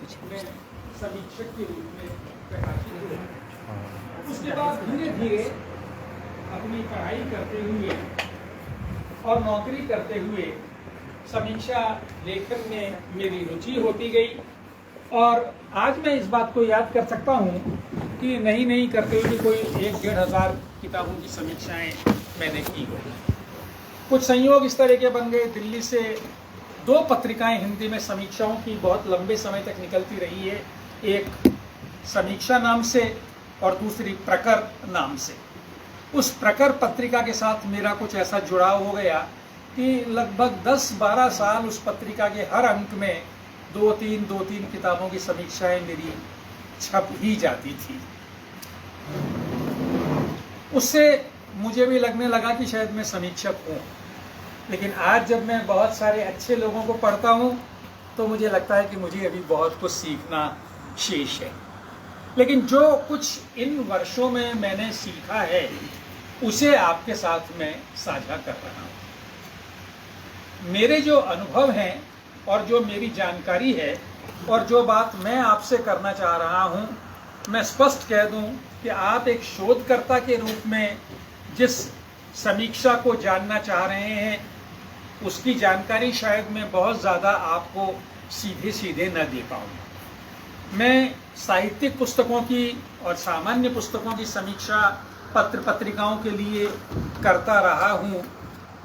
में समीक्षक के रूप में प्रकाशित हुए। उसके बाद धीरे धीरे अपनी पढ़ाई करते हुए और नौकरी करते हुए समीक्षा लेखन में मेरी रुचि होती गई और आज मैं इस बात को याद कर सकता हूँ कि नहीं करते हुए कोई 1-1,500 किताबों की समीक्षाएं मैंने की हो। कुछ संयोग इस तरह के बन गए, दिल्ली से 2 पत्रिकाएं हिंदी में समीक्षाओं की बहुत लंबे समय तक निकलती रही है, एक समीक्षा नाम से और दूसरी प्रकर नाम से। उस प्रकर पत्रिका के साथ मेरा कुछ ऐसा जुड़ाव हो गया कि लगभग 10-12 साल उस पत्रिका के हर अंक में 2-3 किताबों की समीक्षाएं मेरी छप ही जाती थी। उससे मुझे भी लगने लगा कि शायद मैं समीक्षक हूँ, लेकिन आज जब मैं बहुत सारे अच्छे लोगों को पढ़ता हूँ तो मुझे लगता है कि मुझे अभी बहुत कुछ सीखना शेष है। लेकिन जो कुछ इन वर्षों में मैंने सीखा है उसे आपके साथ मैं साझा कर रहा हूँ। मेरे जो अनुभव हैं और जो मेरी जानकारी है और जो बात मैं आपसे करना चाह रहा हूँ, मैं स्पष्ट कह दूँ कि आप एक शोधकर्ता के रूप में जिस समीक्षा को जानना चाह रहे हैं उसकी जानकारी शायद मैं बहुत ज़्यादा आपको सीधे न दे पाऊँ। मैं साहित्यिक पुस्तकों की और सामान्य पुस्तकों की समीक्षा पत्रिकाओं के लिए करता रहा हूँ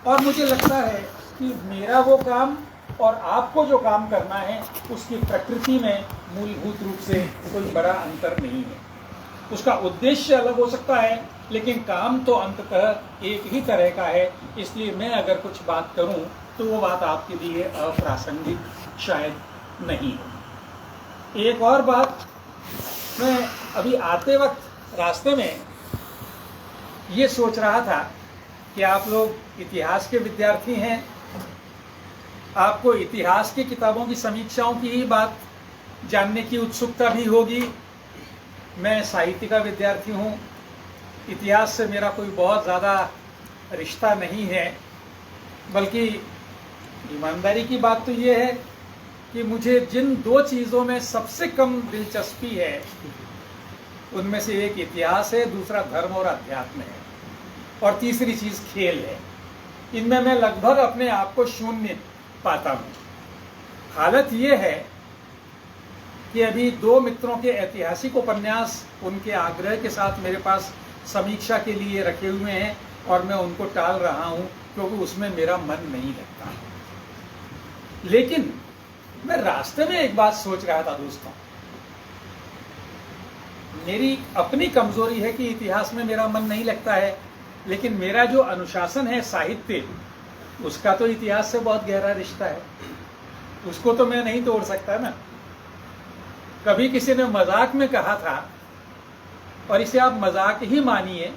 और मुझे लगता है कि मेरा वो काम और आपको जो काम करना है उसकी प्रकृति में मूलभूत रूप से कोई बड़ा अंतर नहीं है। उसका उद्देश्य अलग हो सकता है लेकिन काम तो अंततः एक ही तरह का है। इसलिए मैं अगर कुछ बात करूं तो वो बात आपके लिए अप्रासंगिक शायद नहीं है। एक और बात, मैं अभी आते वक्त रास्ते में ये सोच रहा था कि आप लोग इतिहास के विद्यार्थी हैं, आपको इतिहास की किताबों की समीक्षाओं की ही बात जानने की उत्सुकता भी होगी। मैं साहित्य का विद्यार्थी हूँ, इतिहास से मेरा कोई बहुत ज़्यादा रिश्ता नहीं है, बल्कि ईमानदारी की बात तो ये है कि मुझे जिन 2 चीज़ों में सबसे कम दिलचस्पी है उनमें से एक इतिहास है, दूसरा धर्म और अध्यात्म है और तीसरी चीज़ खेल है। इनमें मैं लगभग अपने आप को शून्य पाता हूँ। हालत ये है कि अभी 2 मित्रों के ऐतिहासिक उपन्यास उनके आग्रह के साथ मेरे पास समीक्षा के लिए रखे हुए हैं और मैं उनको टाल रहा हूँ क्योंकि उसमें मेरा मन नहीं लगता। लेकिन मैं रास्ते में एक बात सोच रहा था दोस्तों, मेरी अपनी कमजोरी है कि इतिहास में मेरा मन नहीं लगता है, लेकिन मेरा जो अनुशासन है साहित्य, उसका तो इतिहास से बहुत गहरा रिश्ता है, उसको तो मैं नहीं तोड़ सकता ना। कभी किसी ने मजाक में कहा था, और इसे आप मजाक ही मानिए,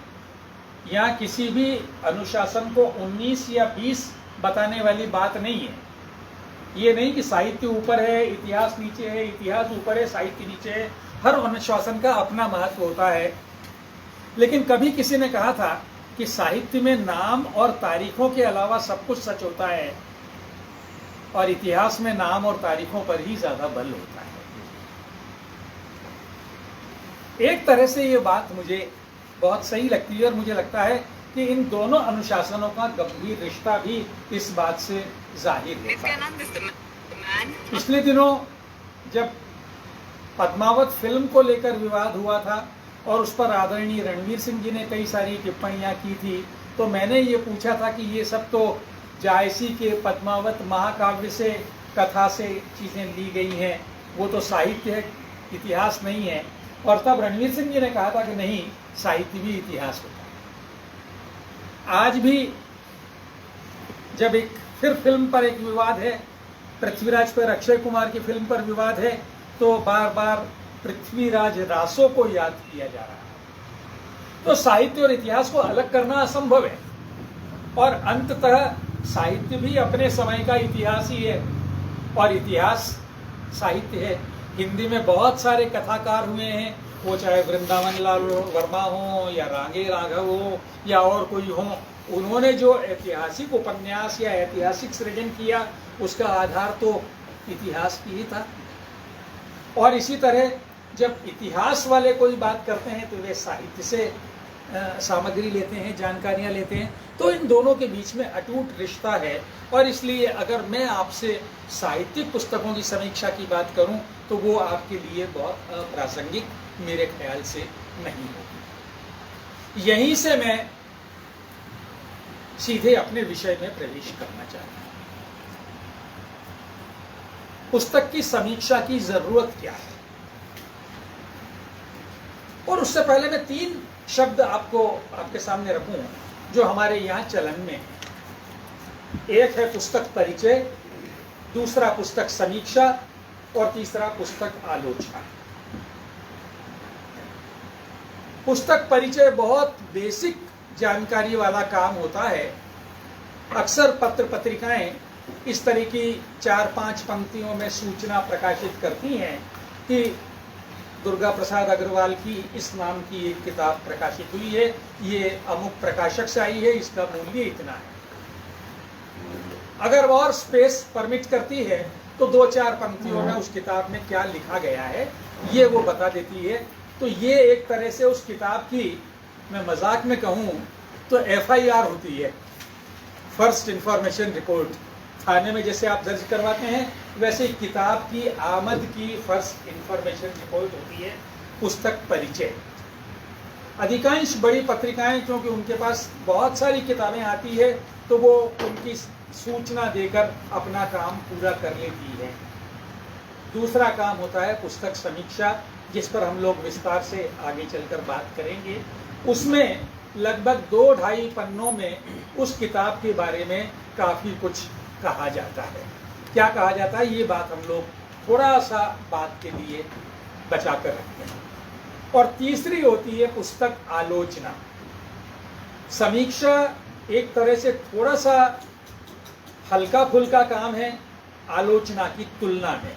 यहाँ किसी भी अनुशासन को 19 या 20 बताने वाली बात नहीं है। ये नहीं कि साहित्य ऊपर है इतिहास नीचे है, इतिहास ऊपर है साहित्य नीचे है। हर अनुशासन का अपना महत्व होता है। लेकिन कभी किसी ने कहा था कि साहित्य में नाम और तारीखों के अलावा सब कुछ सच होता है और इतिहास में नाम और तारीखों पर ही ज्यादा बल होता है। एक तरह से ये बात मुझे बहुत सही लगती है और मुझे लगता है कि इन दोनों अनुशासनों का गंभीर रिश्ता भी इस बात से जाहिर होता है। पिछले दिनों जब पद्मावत फिल्म को लेकर विवाद हुआ था और उस पर आदरणीय रणवीर सिंह जी ने कई सारी टिप्पणियां की थी, तो मैंने ये पूछा था कि ये सब तो जायसी के पद्मावत महाकाव्य से, कथा से चीज़ें ली गई हैं, वो तो साहित्य है, इतिहास नहीं है। और तब रणवीर सिंह जी ने कहा था कि नहीं, साहित्य भी इतिहास होता है। आज भी जब एक फिर फिल्म पर एक विवाद है, पृथ्वीराज पर, अक्षय कुमार की फिल्म पर विवाद है, तो बार बार पृथ्वीराज रासो को याद किया जा रहा है। तो साहित्य और इतिहास को अलग करना असंभव है और अंततः साहित्य भी अपने समय का इतिहास ही है और इतिहास साहित्य है। हिंदी में बहुत सारे कथाकार हुए हैं, वो चाहे वृंदावन लाल वर्मा हो या रांगे राघव हो या और कोई हो, उन्होंने जो ऐतिहासिक उपन्यास या ऐतिहासिक सृजन किया उसका आधार तो इतिहास की ही था। और इसी तरह जब इतिहास वाले कोई बात करते हैं तो वे साहित्य से सामग्री लेते हैं, जानकारियां लेते हैं। तो इन दोनों के बीच में अटूट रिश्ता है। और इसलिए अगर मैं आपसे साहित्यिक पुस्तकों की समीक्षा की बात करूं तो वो आपके लिए बहुत अप्रासंगिक मेरे ख्याल से नहीं होगी। यहीं से मैं सीधे अपने विषय में प्रवेश करना चाहता हूं। पुस्तक की समीक्षा की जरूरत क्या है? और उससे पहले मैं 3 शब्द आपके सामने रखूं जो हमारे यहाँ चलन में है। एक है पुस्तक परिचय, दूसरा पुस्तक समीक्षा और तीसरा पुस्तक आलोचना। पुस्तक परिचय बहुत बेसिक जानकारी वाला काम होता है। अक्सर पत्र पत्रिकाएं इस तरह की 4-5 पंक्तियों में सूचना प्रकाशित करती हैं कि दुर्गा प्रसाद अग्रवाल की इस नाम की एक किताब प्रकाशित हुई है, ये अमुक प्रकाशक से आई है, इसका मूल्य इतना है। अगर और स्पेस परमिट करती है तो 2-4 पंक्तियों में उस किताब में क्या लिखा गया है ये वो बता देती है। तो ये एक तरह से उस किताब की, मैं मजाक में कहूँ तो FIR होती है, फर्स्ट इंफॉर्मेशन रिपोर्ट। थाने में जैसे आप दर्ज करवाते हैं वैसे किताब की आमद की फर्स्ट इंफॉर्मेशन रिपोर्ट होती है पुस्तक परिचय। अधिकांश बड़ी पत्रिकाएं क्योंकि उनके पास बहुत सारी किताबें आती है तो वो उनकी सूचना देकर अपना काम पूरा कर लेती है। दूसरा काम होता है पुस्तक समीक्षा, जिस पर हम लोग विस्तार से आगे चलकर बात करेंगे। उसमें लगभग 2-2.5 पन्नों में उस किताब के बारे में काफ़ी कुछ कहा जाता है। क्या कहा जाता है ये बात हम लोग थोड़ा सा बात के लिए बचा कर रखते हैं। और तीसरी होती है पुस्तक आलोचना। समीक्षा एक तरह से थोड़ा सा हल्का फुल्का काम है आलोचना की तुलना में।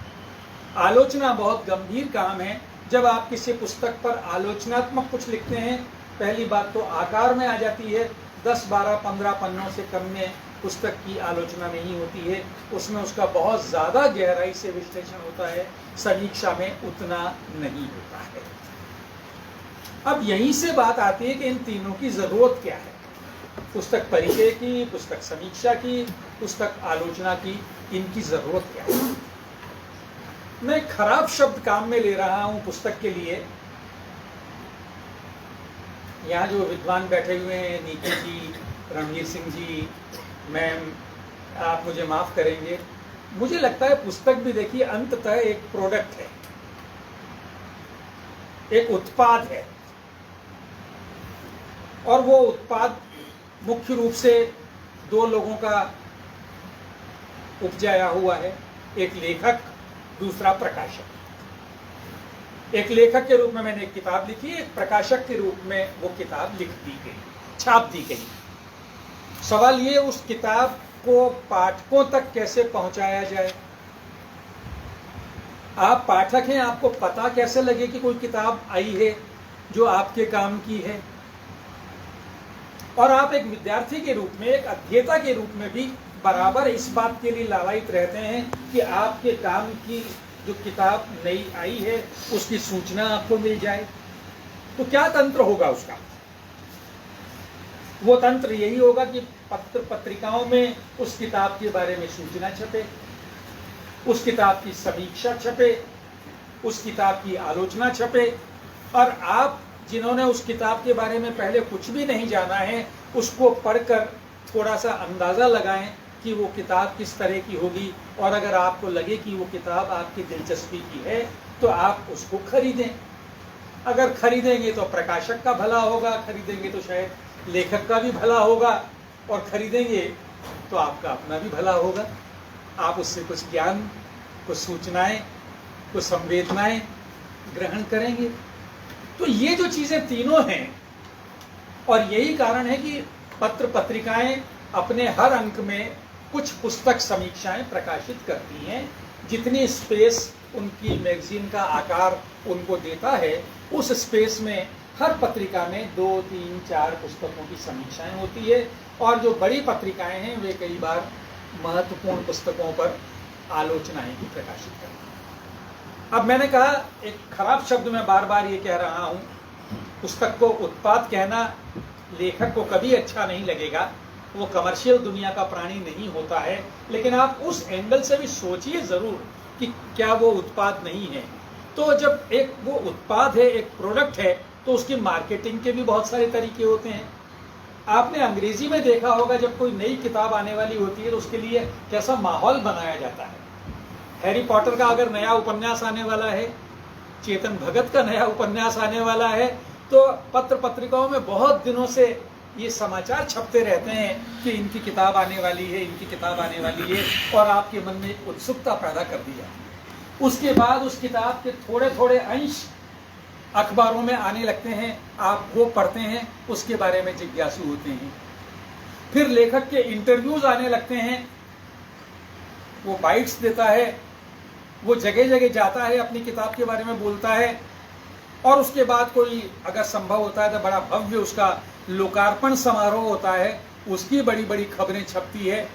आलोचना बहुत गंभीर काम है। जब आप किसी पुस्तक पर आलोचनात्मक कुछ लिखते हैं, पहली बात तो आकार में आ जाती है। 10, 12, 15 पन्नों से कम में पुस्तक की आलोचना नहीं होती है, उसमें उसका बहुत ज़्यादा गहराई से विश्लेषण होता है। समीक्षा में उतना नहीं होता है। अब यहीं से बात आती है कि इन तीनों की ज़रूरत क्या है, पुस्तक परिचय की, पुस्तक समीक्षा की, पुस्तक आलोचना की, इनकी ज़रूरत क्या है। मैं खराब शब्द काम में ले रहा हूं पुस्तक के लिए। यहाँ जो विद्वान बैठे हुए हैं, नीकी जी, रणवीर सिंह जी, मैम, आप मुझे माफ़ करेंगे, मुझे लगता है पुस्तक भी देखिए अंततः एक प्रोडक्ट है, एक उत्पाद है। और वो उत्पाद मुख्य रूप से 2 लोगों का उपजाया हुआ है, एक लेखक, दूसरा प्रकाशक। एक लेखक के रूप में मैंने एक किताब लिखी, एक प्रकाशक के रूप में वो किताब लिख दी गई, छाप दी गई। सवाल ये उस किताब को पाठकों तक कैसे पहुंचाया जाए। आप पाठक हैं, आपको पता कैसे लगे कि कोई किताब आई है जो आपके काम की है। और आप एक विद्यार्थी के रूप में, एक अध्येता के रूप में भी बराबर इस बात के लिए लालायित रहते हैं कि आपके काम की जो किताब नई आई है उसकी सूचना आपको मिल जाए। तो क्या तंत्र होगा उसका? वो तंत्र यही होगा कि पत्र पत्रिकाओं में उस किताब के बारे में सूचना छपे, उस किताब की समीक्षा छपे, उस किताब की आलोचना छपे, और आप जिन्होंने उस किताब के बारे में पहले कुछ भी नहीं जाना है उसको पढ़कर थोड़ा सा अंदाज़ा लगाएं कि वो किताब किस तरह की होगी। और अगर आपको लगे कि वो किताब आपकी दिलचस्पी की है तो आप उसको खरीदें। अगर खरीदेंगे तो प्रकाशक का भला होगा, खरीदेंगे तो शायद लेखक का भी भला होगा, और खरीदेंगे तो आपका अपना भी भला होगा। आप उससे कुछ ज्ञान, कुछ सूचनाएं, कुछ संवेदनाएं ग्रहण करेंगे। तो ये जो चीज़ें तीनों हैं, और यही कारण है कि पत्र पत्रिकाएं अपने हर अंक में कुछ पुस्तक समीक्षाएं प्रकाशित करती हैं। जितनी स्पेस उनकी मैगजीन का आकार उनको देता है, उस स्पेस में हर पत्रिका में 2, 3, 4 पुस्तकों की समीक्षाएं होती है। और जो बड़ी पत्रिकाएं हैं वे कई बार महत्वपूर्ण पुस्तकों पर आलोचनाएं भी प्रकाशित करती हैं। अब मैंने कहा, एक खराब शब्द मैं बार बार ये कह रहा हूं, पुस्तक को उत्पाद कहना लेखक को कभी अच्छा नहीं लगेगा, वो कमर्शियल दुनिया का प्राणी नहीं होता है, लेकिन आप उस एंगल से भी सोचिए जरूर कि क्या वो उत्पाद नहीं है। तो जब एक वो उत्पाद है, एक प्रोडक्ट है, तो उसकी मार्केटिंग के भी बहुत सारे तरीके होते हैं। आपने अंग्रेजी में देखा होगा, जब कोई नई किताब आने वाली होती है तो उसके लिए कैसा माहौल बनाया जाता है। हैरी पॉटर का अगर नया उपन्यास आने वाला है, चेतन भगत का नया उपन्यास आने वाला है, तो पत्र पत्रिकाओं में बहुत दिनों से ये समाचार छपते रहते हैं कि इनकी किताब आने वाली है, इनकी किताब आने वाली है, और आपके मन में एक उत्सुकता पैदा कर दी जाती है। उसके बाद उस किताब के थोड़े थोड़े अंश अखबारों में आने लगते हैं, आप वो पढ़ते हैं, उसके बारे में जिज्ञासु होते हैं। फिर लेखक के इंटरव्यूज आने लगते हैं, वो बाइट्स देता है, वो जगह जगह जाता है, अपनी किताब के बारे में बोलता है, और उसके बाद कोई अगर संभव होता है तो बड़ा भव्य उसका लोकार्पण समारोह होता है, उसकी बड़ी बड़ी खबरें छपती है,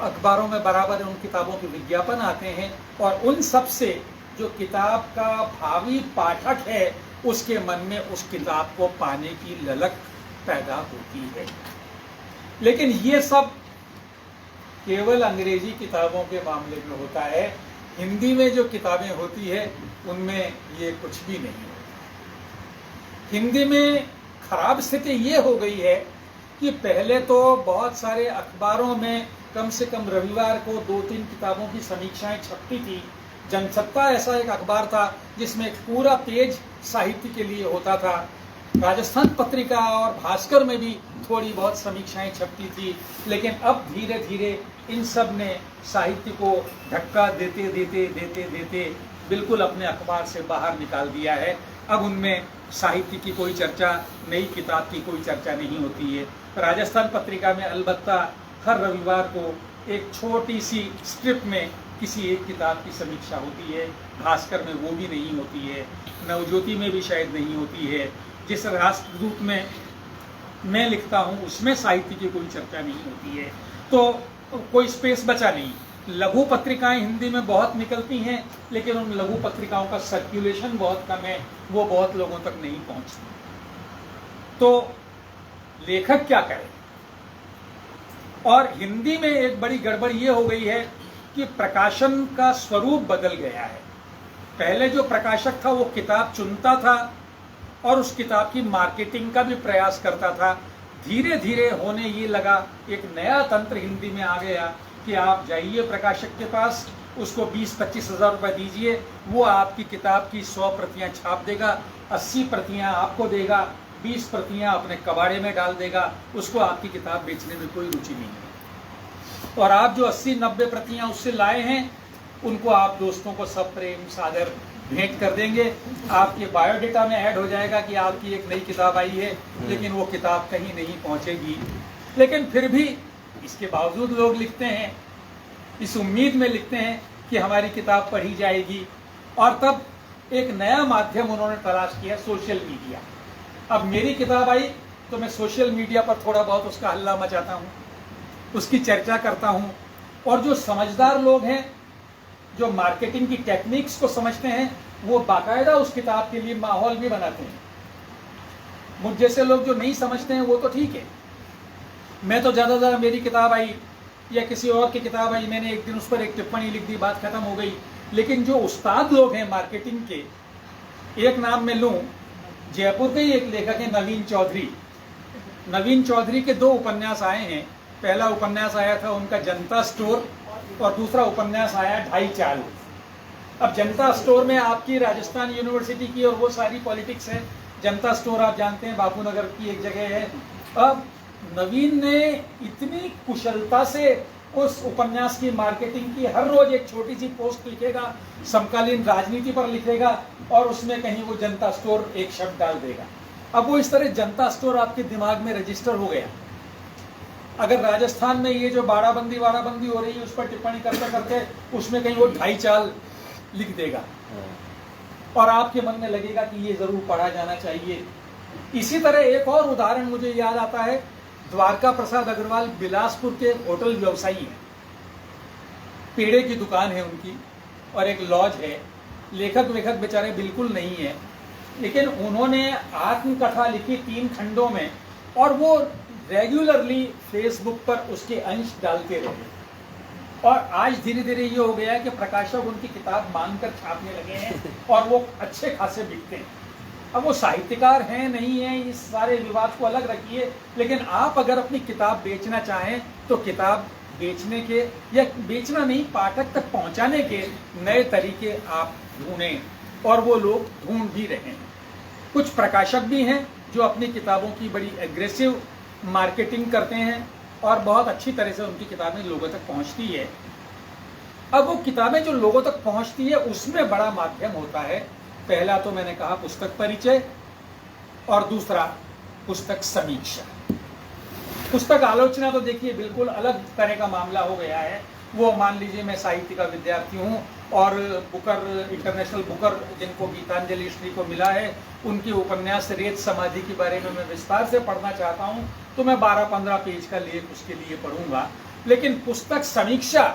अखबारों में बराबर उन किताबों के विज्ञापन आते हैं, और उन सब से जो किताब का भावी पाठक है उसके मन में उस किताब को पाने की ललक पैदा होती है। लेकिन ये सब केवल अंग्रेजी किताबों के मामले में होता है। हिंदी में जो किताबें होती है उनमें ये कुछ भी नहीं होता। हिंदी में खराब स्थिति ये हो गई है कि पहले तो बहुत सारे अखबारों में कम से कम रविवार को 2-3 किताबों की समीक्षाएं छपती थी। जनसत्ता ऐसा एक अखबार था जिसमें एक पूरा पेज साहित्य के लिए होता था। राजस्थान पत्रिका और भास्कर में भी थोड़ी बहुत समीक्षाएं छपती थी, लेकिन अब धीरे धीरे इन सब ने साहित्य को धक्का देते देते देते देते बिल्कुल अपने अखबार से बाहर निकाल दिया है। अब उनमें साहित्य की कोई चर्चा, नई किताब की कोई चर्चा नहीं होती है। राजस्थान पत्रिका में अलबत्ता हर रविवार को एक छोटी सी स्ट्रिप में किसी एक किताब की समीक्षा होती है। भास्कर में वो भी नहीं होती है, नवज्योति में भी शायद नहीं होती है। जिस राष्ट्रदूत में मैं लिखता हूँ उसमें साहित्य की कोई चर्चा नहीं होती है, तो कोई स्पेस बचा नहीं। लघु पत्रिकाएं हिंदी में बहुत निकलती हैं, लेकिन उन लघु पत्रिकाओं का सर्कुलेशन बहुत कम है, वो बहुत लोगों तक नहीं पहुंचती। तो लेखक क्या करे? और हिंदी में एक बड़ी गड़बड़ ये हो गई है कि प्रकाशन का स्वरूप बदल गया है। पहले जो प्रकाशक था वो किताब चुनता था और उस किताब की मार्केटिंग का भी प्रयास करता था। धीरे धीरे होने ये लगा, एक नया तंत्र हिंदी में आ गया कि आप जाइए प्रकाशक के पास, उसको 20-25 हज़ार रुपये दीजिए, वो आपकी किताब की 100 प्रतियां छाप देगा, 80 प्रतियां आपको देगा, 20 प्रतियां अपने कबाड़े में डाल देगा। उसको आपकी किताब बेचने में कोई रुचि नहीं है। और आप जो 80-90 प्रतियां उससे लाए हैं उनको आप दोस्तों को सब प्रेम सादर भेंट कर देंगे। आपके बायोडेटा में ऐड हो जाएगा कि आपकी एक नई किताब आई है, लेकिन वो किताब कहीं नहीं पहुंचेगी। लेकिन फिर भी इसके बावजूद लोग लिखते हैं, इस उम्मीद में लिखते हैं कि हमारी किताब पढ़ी जाएगी। और तब एक नया माध्यम उन्होंने तलाश किया, सोशल मीडिया। अब मेरी किताब आई तो मैं सोशल मीडिया पर थोड़ा बहुत उसका हल्ला मचाता हूँ, उसकी चर्चा करता हूँ। और जो समझदार लोग हैं, जो मार्केटिंग की टेक्निक्स को समझते हैं, वो बाकायदा उस किताब के लिए माहौल भी बनाते हैं। मुझ जैसे लोग जो नहीं समझते हैं वो तो ठीक है। मैं तो ज़्यादा मेरी किताब आई या किसी और की किताब आई, मैंने एक दिन उस पर एक टिप्पणी लिख दी, बात खत्म हो गई। लेकिन जो उस्ताद लोग हैं मार्केटिंग के, एक नाम मैं लूँ, जयपुर के ही एक लेखक है नवीन चौधरी। नवीन चौधरी के 2 उपन्यास आए हैं। पहला उपन्यास आया था उनका जनता स्टोर, और दूसरा उपन्यास आया ढाई चाल। अब जनता स्टोर में आपकी राजस्थान यूनिवर्सिटी की और वो सारी पॉलिटिक्स है। जनता स्टोर आप जानते हैं बापू नगर की एक जगह है। अब नवीन ने इतनी कुशलता से उस उपन्यास की मार्केटिंग की, हर रोज एक छोटी सी पोस्ट लिखेगा, समकालीन राजनीति पर लिखेगा, और उसमें कहीं वो जनता स्टोर एक शब्द डाल देगा। अब वो इस तरह जनता स्टोर आपके दिमाग में रजिस्टर हो गया। अगर राजस्थान में ये जो बाड़ाबंदी हो रही है उस पर टिप्पणी करते करते उसमें कहीं वो ढाई चाल लिख देगा, और आपके मन में लगेगा कि ये जरूर पढ़ा जाना चाहिए। इसी तरह एक और उदाहरण मुझे याद आता है, द्वारका प्रसाद अग्रवाल बिलासपुर के होटल व्यवसायी हैं। पेड़े की दुकान है उनकी और एक लॉज है। लेखक वेखक बेचारे बिल्कुल नहीं है, लेकिन उन्होंने आत्मकथा लिखी 3 खंडों में और वो रेगुलरली फेसबुक पर उसके अंश डालते रहे। और आज धीरे धीरे ये हो गया है कि प्रकाशक उनकी किताब मांगकर छापने लगे हैं और वो अच्छे खासे बिकते हैं। अब वो साहित्यकार हैं नहीं हैं, इस सारे विवाद को अलग रखिए, लेकिन आप अगर अपनी किताब बेचना चाहें तो किताब बेचने के, या बेचना नहीं, पाठक तक पहुंचाने के नए तरीके आप ढूंढें, और वो लोग ढूंढ भी रहे हैं। कुछ प्रकाशक भी हैं जो अपनी किताबों की बड़ी एग्रेसिव मार्केटिंग करते हैं और बहुत अच्छी तरह से उनकी किताबें लोगों तक पहुंचती है। अब वो किताबें जो लोगों तक पहुंचती है उसमें बड़ा माध्यम होता है, पहला तो मैंने कहा पुस्तक परिचय, और दूसरा पुस्तक समीक्षा। पुस्तक आलोचना तो देखिए बिल्कुल अलग तरह का मामला हो गया है। वो मान लीजिए मैं साहित्य का विद्यार्थी हूँ और बुकर, इंटरनेशनल बुकर जिनको गीतांजलि श्री को मिला है, उनके उपन्यास रेत समाधि के बारे में मैं विस्तार से पढ़ना चाहता हूँ तो मैं 12-15 पेज का लेख उसके लिए पढ़ूंगा। लेकिन पुस्तक समीक्षा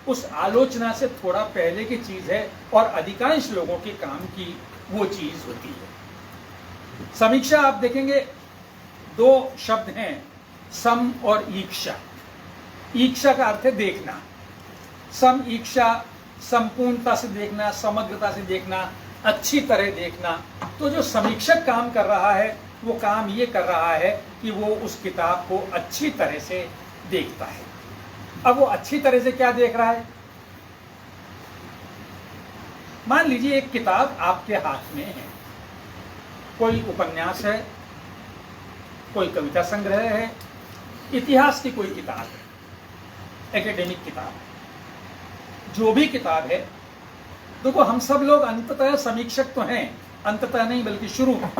उस आलोचना से थोड़ा पहले की चीज है और अधिकांश लोगों के काम की वो चीज होती है। समीक्षा आप देखेंगे 2 शब्द हैं, सम और ईक्षा। ईक्षा का अर्थ है देखना, सम ईक्षा संपूर्णता से देखना, समग्रता से देखना, अच्छी तरह देखना। तो जो समीक्षक काम कर रहा है वो काम ये कर रहा है कि वो उस किताब को अच्छी तरह से देखता है। अब वो अच्छी तरह से क्या देख रहा है? मान लीजिए एक किताब आपके हाथ में है, कोई उपन्यास है, कोई कविता संग्रह है, इतिहास की कोई किताब है, एकेडमिक किताब, जो भी किताब है। देखो हम सब लोग अंततः समीक्षक तो हैं, अंततः नहीं बल्कि शुरू में।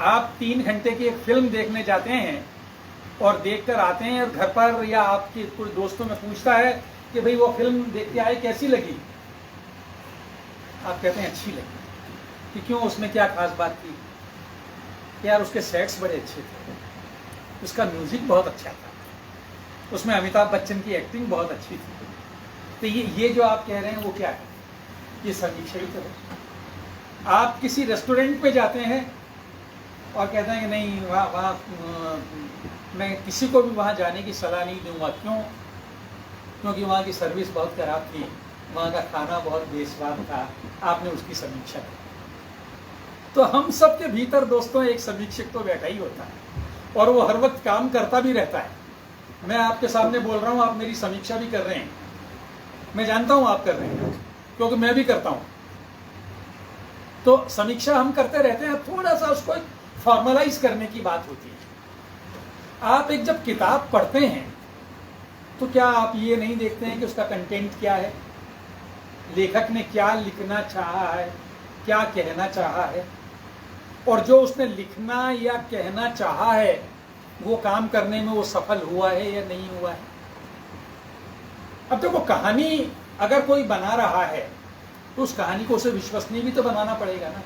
आप 3 घंटे की एक फिल्म देखने जाते हैं और देखकर आते हैं और घर पर या आपके कोई दोस्तों में पूछता है कि भाई वो फिल्म देख के आए, कैसी लगी? आप कहते हैं अच्छी लगी। कि क्यों, उसमें क्या खास बात थी? यार उसके सेट्स बड़े अच्छे थे, उसका म्यूजिक बहुत अच्छा था, उसमें अमिताभ बच्चन की एक्टिंग बहुत अच्छी थी। तो ये जो आप कह रहे हैं वो क्या है? ये समीक्षा ही तो है। आप किसी रेस्टोरेंट पे जाते हैं और कहते हैं कि नहीं वहाँ मैं किसी को भी वहाँ जाने की सलाह नहीं दूंगा। क्यों? क्योंकि वहाँ की सर्विस बहुत खराब थी, वहाँ का खाना बहुत बेस्वाद था। आपने उसकी समीक्षा की। तो हम सब के भीतर दोस्तों एक समीक्षक तो बैठा ही होता है और वो हर वक्त काम करता भी रहता है। मैं आपके सामने बोल रहा हूँ, आप मेरी समीक्षा भी कर रहे हैं, मैं जानता हूँ आप कर रहे हैं क्योंकि मैं भी करता हूँ। तो समीक्षा हम करते रहते हैं, थोड़ा सा उसको फॉर्मलाइज करने की बात होती है। आप एक जब किताब पढ़ते हैं तो क्या आप ये नहीं देखते हैं कि उसका कंटेंट क्या है, लेखक ने क्या लिखना चाहा है, क्या कहना चाहा है, और जो उसने लिखना या कहना चाहा है वो काम करने में वो सफल हुआ है या नहीं हुआ है। अब देखो कहानी अगर कोई बना रहा है तो उस कहानी को उसे विश्वसनीय भी तो बनाना पड़ेगा ना।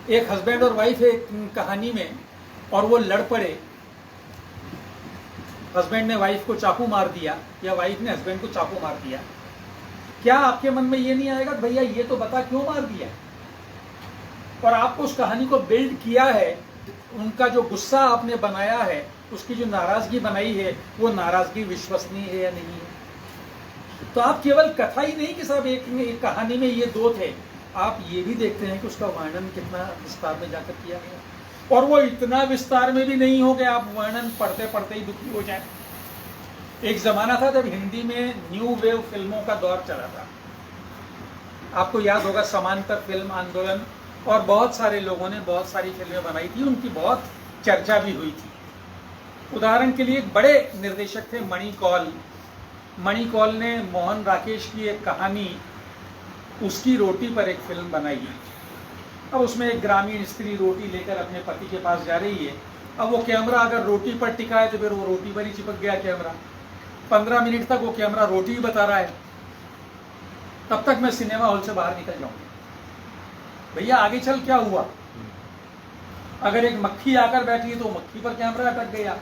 एक हस्बैंड और वाइफ है कहानी में और वो लड़ पड़े, हस्बैंड ने वाइफ को चाकू मार दिया या वाइफ ने हस्बैंड को चाकू मार दिया, क्या आपके मन में ये नहीं आएगा भैया ये तो बता क्यों मार दिया? और आपको उस कहानी को बिल्ड किया है, उनका जो गुस्सा आपने बनाया है, उसकी जो नाराजगी बनाई है, वो नाराजगी विश्वसनीय है या नहीं है? तो आप केवल कथा ही नहीं कि साहब एक कहानी में ये 2 थे, आप ये भी देखते हैं कि उसका वर्णन कितना विस्तार में जाकर किया गया। और वो इतना विस्तार में भी नहीं हो गया आप वर्णन पढ़ते पढ़ते ही दुखी हो जाए। एक जमाना था जब हिंदी में न्यू वेव फिल्मों का दौर चला था, आपको याद होगा समांतर फिल्म आंदोलन, और बहुत सारे लोगों ने बहुत सारी फिल्में बनाई थी, उनकी बहुत चर्चा भी हुई थी। उदाहरण के लिए एक बड़े निर्देशक थे मणि कौल ने मोहन राकेश की एक कहानी उसकी रोटी पर एक फिल्म बनाई। अब उसमें एक ग्रामीण स्त्री रोटी लेकर अपने पति के पास जा रही है। अब वो कैमरा अगर रोटी पर टिका है तो फिर वो रोटी पर ही चिपक गया कैमरा। 15 मिनट तक वो कैमरा रोटी ही बता रहा है, तब तक मैं सिनेमा हॉल से बाहर निकल जाऊंगा। भैया आगे चल क्या हुआ? अगर एक मक्खी आकर बैठी है तो मक्खी पर कैमरा अटक गया।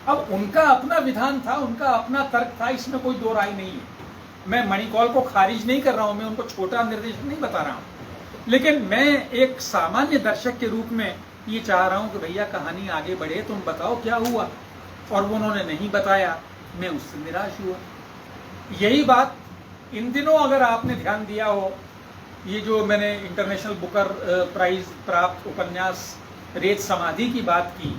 अब उनका अपना विधान था, उनका अपना तर्क था, इसमें कोई 2 राय नहीं है। मैं मणिकौल को खारिज नहीं कर रहा हूं, मैं उनको छोटा निर्देशन नहीं बता रहा हूं, लेकिन मैं एक सामान्य दर्शक के रूप में ये चाह रहा हूं कि भैया कहानी आगे बढ़े, तुम बताओ क्या हुआ। और वो उन्होंने नहीं बताया, मैं उससे निराश हुआ। यही बात इन दिनों अगर आपने ध्यान दिया हो, ये जो मैंने इंटरनेशनल बुकर प्राइज प्राप्त उपन्यास रेत समाधि की बात की,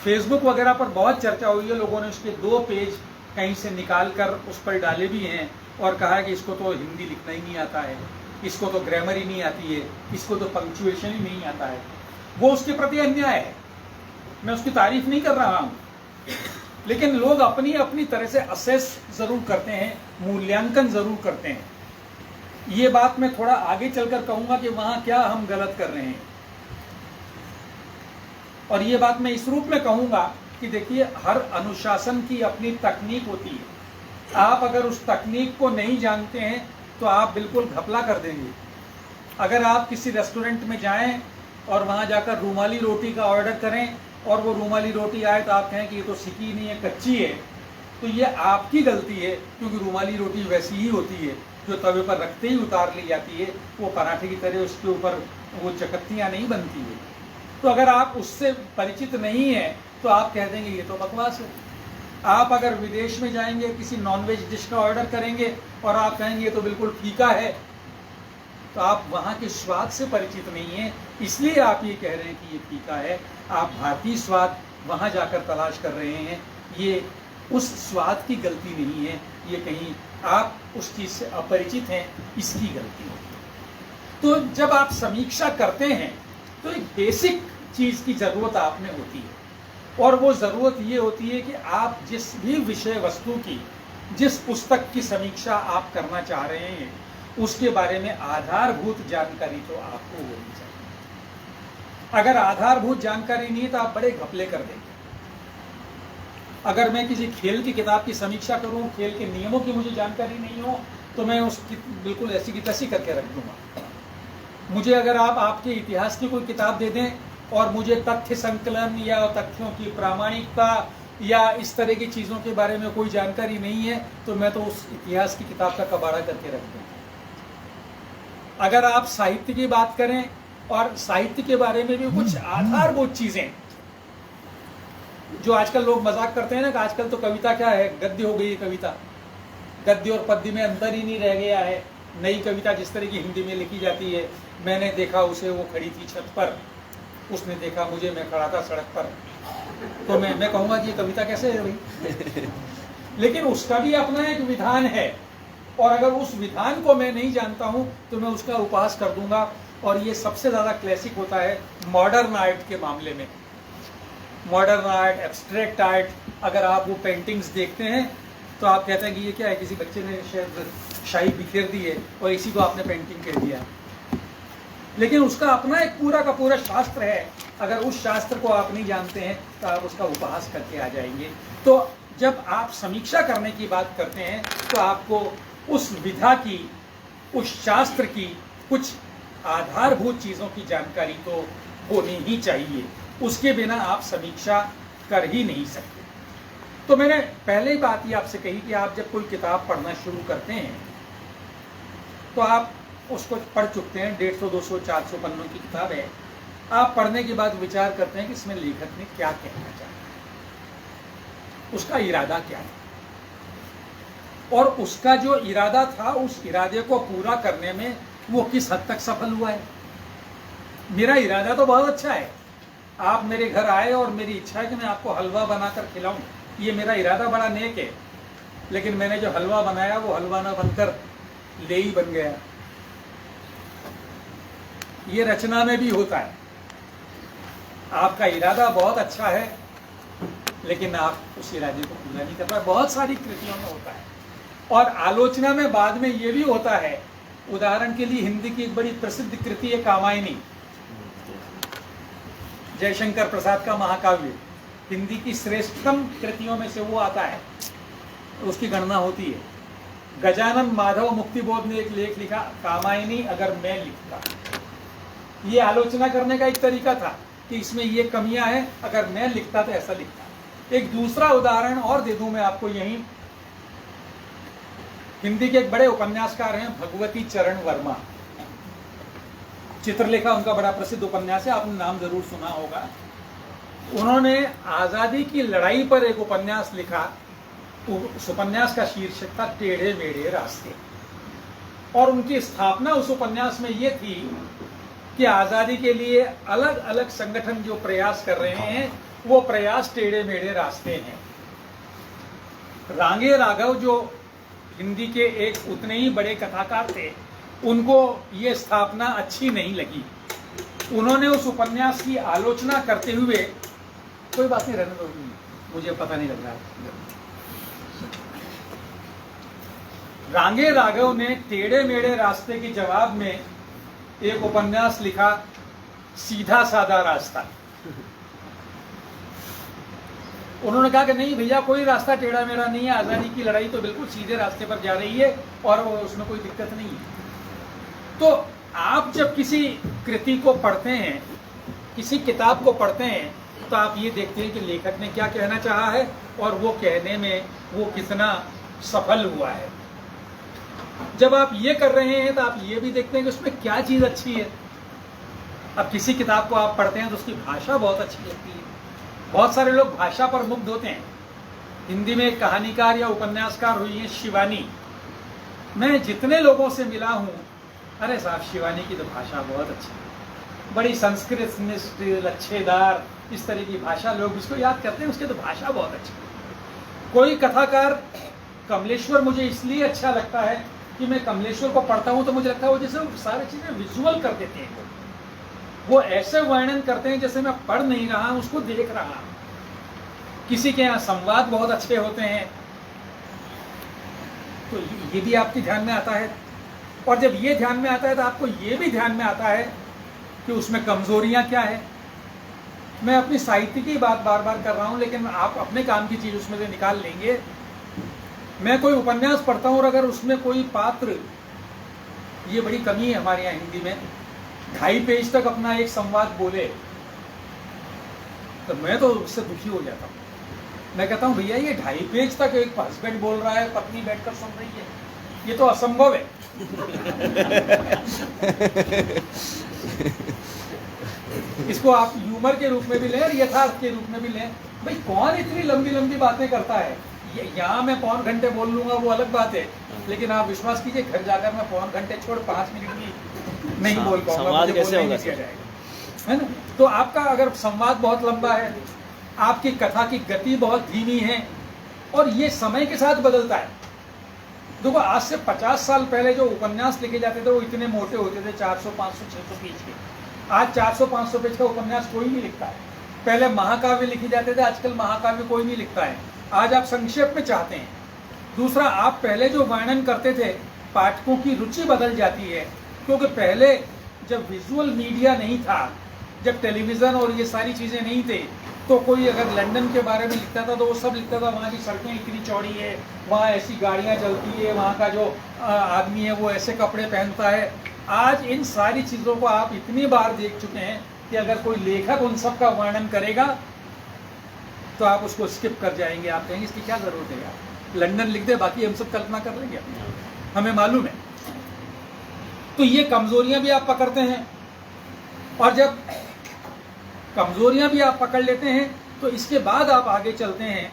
फेसबुक वगैरह पर बहुत चर्चा हुई है, लोगों ने उसके 2 पेज कहीं से निकाल कर उस पर डाले भी हैं और कहा है कि इसको तो हिंदी लिखना ही नहीं आता है, इसको तो ग्रामर ही नहीं आती है, इसको तो पंक्चुएशन ही नहीं आता है। वो उसके प्रति अन्याय है, मैं उसकी तारीफ नहीं कर रहा हूं, लेकिन लोग अपनी अपनी तरह से असेस जरूर करते हैं, मूल्यांकन जरूर करते हैं। ये बात मैं थोड़ा आगे चलकर कहूंगा कि वहां क्या हम गलत कर रहे हैं, और ये बात मैं इस रूप में कहूंगा कि देखिए, हर अनुशासन की अपनी तकनीक होती है। आप अगर उस तकनीक को नहीं जानते हैं तो आप बिल्कुल घपला कर देंगे। अगर आप किसी रेस्टोरेंट में जाएं और वहां जाकर रूमाली रोटी का ऑर्डर करें और वो रूमाली रोटी आए तो आप कहें कि ये तो सिकी नहीं है, कच्ची है, तो ये आपकी गलती है, क्योंकि रूमाली रोटी वैसी ही होती है जो तवे पर रखते ही उतार ली जाती है, वो पराठे की तरह उसके ऊपर वो चकत्तियां नहीं बनती है। तो अगर आप उससे परिचित नहीं है तो आप कह देंगे ये तो बकवास है। आप अगर विदेश में जाएंगे, किसी नॉनवेज डिश का ऑर्डर करेंगे और आप कहेंगे ये तो बिल्कुल फीका है, तो आप वहाँ के स्वाद से परिचित नहीं है, इसलिए आप ये कह रहे हैं कि ये फीका है। आप भारतीय स्वाद वहाँ जाकर तलाश कर रहे हैं, ये उस स्वाद की गलती नहीं है, ये कहीं आप उस चीज़ से अपरिचित हैं, इसकी गलती है। तो जब आप समीक्षा करते हैं तो एक बेसिक चीज़ की ज़रूरत आप में होती है, और वो ज़रूरत ये होती है कि आप जिस भी विषय वस्तु की, जिस पुस्तक की समीक्षा आप करना चाह रहे हैं, उसके बारे में आधारभूत जानकारी तो आपको होनी चाहिए। अगर आधारभूत जानकारी नहीं है तो आप बड़े घपले कर देंगे। अगर मैं किसी खेल की किताब की समीक्षा करूं, खेल के नियमों की मुझे जानकारी नहीं हो, तो मैं उसकी बिल्कुल ऐसी की तैसी करके रख दूंगा। मुझे अगर आप आपके इतिहास की कोई किताब दे दें और मुझे तथ्य संकलन या तथ्यों की प्रामाणिकता या इस तरह की चीज़ों के बारे में कोई जानकारी नहीं है, तो मैं तो उस इतिहास की किताब का कबाड़ा करके रख दूंगा। अगर आप साहित्य की बात करें और साहित्य के बारे में भी कुछ आधारभूत चीज़ें, जो आजकल लोग मजाक करते हैं ना कि आजकल तो कविता क्या है, गद्य हो गई है कविता, गद्य और पद्य में अंतर ही नहीं रह गया है। नई कविता जिस तरह की हिंदी में लिखी जाती है, मैंने देखा उसे, वो खड़ी थी छत पर, उसने देखा मुझे, मैं खड़ा था सड़क पर, तो मैं कहूँगा कि ये कविता कैसे है भाई। लेकिन उसका भी अपना एक विधान है, और अगर उस विधान को मैं नहीं जानता हूँ तो मैं उसका उपहास कर दूंगा। और ये सबसे ज़्यादा क्लासिक होता है मॉडर्न आर्ट के मामले में। मॉडर्न आर्ट, एब्स्ट्रैक्ट आर्ट, अगर आप वो पेंटिंग्स देखते हैं तो आप कहते हैं कि ये क्या है, किसी बच्चे ने शायद शाही बिखेर दी है और इसी को आपने पेंटिंग कह दिया। लेकिन उसका अपना एक पूरा का पूरा शास्त्र है। अगर उस शास्त्र को आप नहीं जानते हैं तो आप उसका उपहास करके आ जाएंगे। तो जब आप समीक्षा करने की बात करते हैं तो आपको उस विधा की, उस शास्त्र की कुछ आधारभूत चीज़ों की जानकारी तो होनी ही चाहिए, उसके बिना आप समीक्षा कर ही नहीं सकते। तो मैंने पहले ही बात ये आपसे कही कि आप जब कोई किताब पढ़ना शुरू करते हैं तो आप उसको पढ़ चुकते हैं, 150, 200, 400 पन्नों की किताब है। आप पढ़ने के बाद विचार करते हैं कि इसमें लेखक ने क्या कहना चाहा, उसका इरादा क्या था, और उसका जो इरादा था उस इरादे को पूरा करने में वो किस हद तक सफल हुआ है। मेरा इरादा तो बहुत अच्छा है, आप मेरे घर आए और मेरी इच्छा है कि मैं आपको हलवा बनाकर खिलाऊं, ये मेरा इरादा बड़ा नेक है। लेकिन मैंने जो हलवा बनाया वो हलवा ना बनकर ले ही बन गया। ये रचना में भी होता है, आपका इरादा बहुत अच्छा है लेकिन आप उस इरादे को पूरा नहीं कर पाए। बहुत सारी कृतियों में होता है, और आलोचना में बाद में ये भी होता है। उदाहरण के लिए हिंदी की एक बड़ी प्रसिद्ध कृति है कामायनी, जयशंकर प्रसाद का महाकाव्य, हिंदी की श्रेष्ठतम कृतियों में से वो आता है, उसकी गणना होती है। गजानन माधव मुक्तिबोध ने एक लेख लिखा, कामायनी अगर मैं लिखता। ये आलोचना करने का एक तरीका था कि इसमें ये कमियां हैं, अगर मैं लिखता तो ऐसा लिखता। एक दूसरा उदाहरण और दे दूं मैं आपको यहीं, हिंदी के एक बड़े उपन्यासकार हैं भगवती चरण वर्मा। चित्रलेखा उनका बड़ा प्रसिद्ध उपन्यास है, आपने नाम जरूर सुना होगा। उन्होंने आजादी की लड़ाई पर एक उपन्यास लिखा। उस उपन्यास का शीर्षक था टेढ़े मेढ़े रास्ते, और उनकी स्थापना उस उपन्यास में ये थी कि आजादी के लिए अलग अलग संगठन जो प्रयास कर रहे हैं वो प्रयास टेढ़े मेढ़े रास्ते हैं। रांगे राघव जो हिंदी के एक उतने ही बड़े कथाकार थे, उनको ये स्थापना अच्छी नहीं लगी। उन्होंने उस उपन्यास की आलोचना करते हुए, कोई बात नहीं, रहने दो, मुझे पता नहीं लग रहा है। रांगे राघव ने टेढ़े मेढ़े रास्ते के जवाब में एक उपन्यास लिखा, सीधा साधा रास्ता। उन्होंने कहा कि नहीं भैया, कोई रास्ता टेढ़ा मेढ़ा नहीं है, आजादी की लड़ाई तो बिल्कुल सीधे रास्ते पर जा रही है और उसमें कोई दिक्कत नहीं है। तो आप जब किसी कृति को पढ़ते हैं, किसी किताब को पढ़ते हैं, तो आप ये देखते हैं कि लेखक ने क्या कहना चाहा है और वो कहने में वो कितना सफल हुआ है। जब आप ये कर रहे हैं तो आप ये भी देखते हैं कि उसमें क्या चीज अच्छी है। अब किसी किताब को आप पढ़ते हैं तो उसकी भाषा बहुत अच्छी लगती है। बहुत सारे लोग भाषा पर मुग्ध होते हैं। हिंदी में एक कहानीकार या उपन्यासकार हुई है शिवानी। मैं जितने लोगों से मिला हूं, अरे साहब शिवानी की तो भाषा बहुत अच्छी है, बड़ी संस्कृत निष्ठ, लच्छेदार, इस तरह की भाषा लोग उसको याद करते हैं, उसकी तो भाषा बहुत अच्छी है। कोई कथाकार कमलेश्वर मुझे इसलिए अच्छा लगता है कि मैं कमलेश्वर को पढ़ता हूं तो मुझे लगता है वो जैसे सारी चीजें विजुअल कर देते हैं। वो ऐसे वर्णन करते हैं जैसे मैं पढ़ नहीं रहा हूं, उसको देख रहा हूं। किसी के यहाँ संवाद बहुत अच्छे होते हैं, तो ये भी आपके ध्यान में आता है। और जब ये ध्यान में आता है तो आपको ये भी ध्यान में आता है कि उसमें कमजोरियां क्या है। मैं अपनी साहित्य की बात बार बार कर रहा हूं, लेकिन आप अपने काम की चीज उसमें से निकाल लेंगे। मैं कोई उपन्यास पढ़ता हूं और अगर उसमें कोई पात्र, ये बड़ी कमी है हमारे यहाँ हिंदी में, 2.5 पेज तक अपना एक संवाद बोले, तो मैं तो उससे दुखी हो जाता हूं। मैं कहता हूं भैया ये 2.5 पेज तक एक हस्बैंड बोल रहा है, पत्नी बैठकर सुन रही है, ये तो असंभव है। इसको आप ह्यूमर के रूप में भी लें और यथार्थ के रूप में भी लें। भाई कौन इतनी लंबी लंबी बातें करता है। यहाँ मैं 5 घंटे बोल लूंगा वो अलग बात है, लेकिन आप विश्वास कीजिए घर जाकर मैं 5 घंटे छोड़ 5 मिनट भी नहीं बोल पाऊंगा, मुझे बोलने नहीं दिया जाएगा, है ना। तो आपका अगर संवाद बहुत लंबा है, आपकी कथा की गति बहुत धीमी है, और ये समय के साथ बदलता है। देखो आज से 50 साल पहले जो उपन्यास लिखे जाते थे वो इतने मोटे होते थे, 400, 500, 600 पेज के। आज 400-500 पेज का उपन्यास कोई नहीं लिखता है। पहले महाकाव्य लिखे जाते थे, आजकल महाकाव्य कोई नहीं लिखता है। आज आप संक्षेप में चाहते हैं। दूसरा, आप पहले जो वर्णन करते थे, पाठकों की रुचि बदल जाती है, क्योंकि पहले जब विजुअल मीडिया नहीं था, जब टेलीविजन और ये सारी चीजें नहीं थे, तो कोई अगर लंदन के बारे में लिखता था तो वो सब लिखता था वहाँ की सड़कें इतनी चौड़ी है, वहाँ ऐसी गाड़ियाँ चलती है, वहाँ का जो आदमी है वो ऐसे कपड़े पहनता है। आज इन सारी चीज़ों को आप इतनी बार देख चुके हैं कि अगर कोई लेखक उन सब का वर्णन करेगा तो आप उसको स्किप कर जाएंगे। आप कहेंगे इसकी क्या ज़रूरत है यार, लंदन लिख दे, बाकी हम सब कल्पना कर लेंगे, हमें मालूम है। तो ये कमज़ोरियाँ भी आप पकड़ते हैं, और जब कमजोरियां भी आप पकड़ लेते हैं तो इसके बाद आप आगे चलते हैं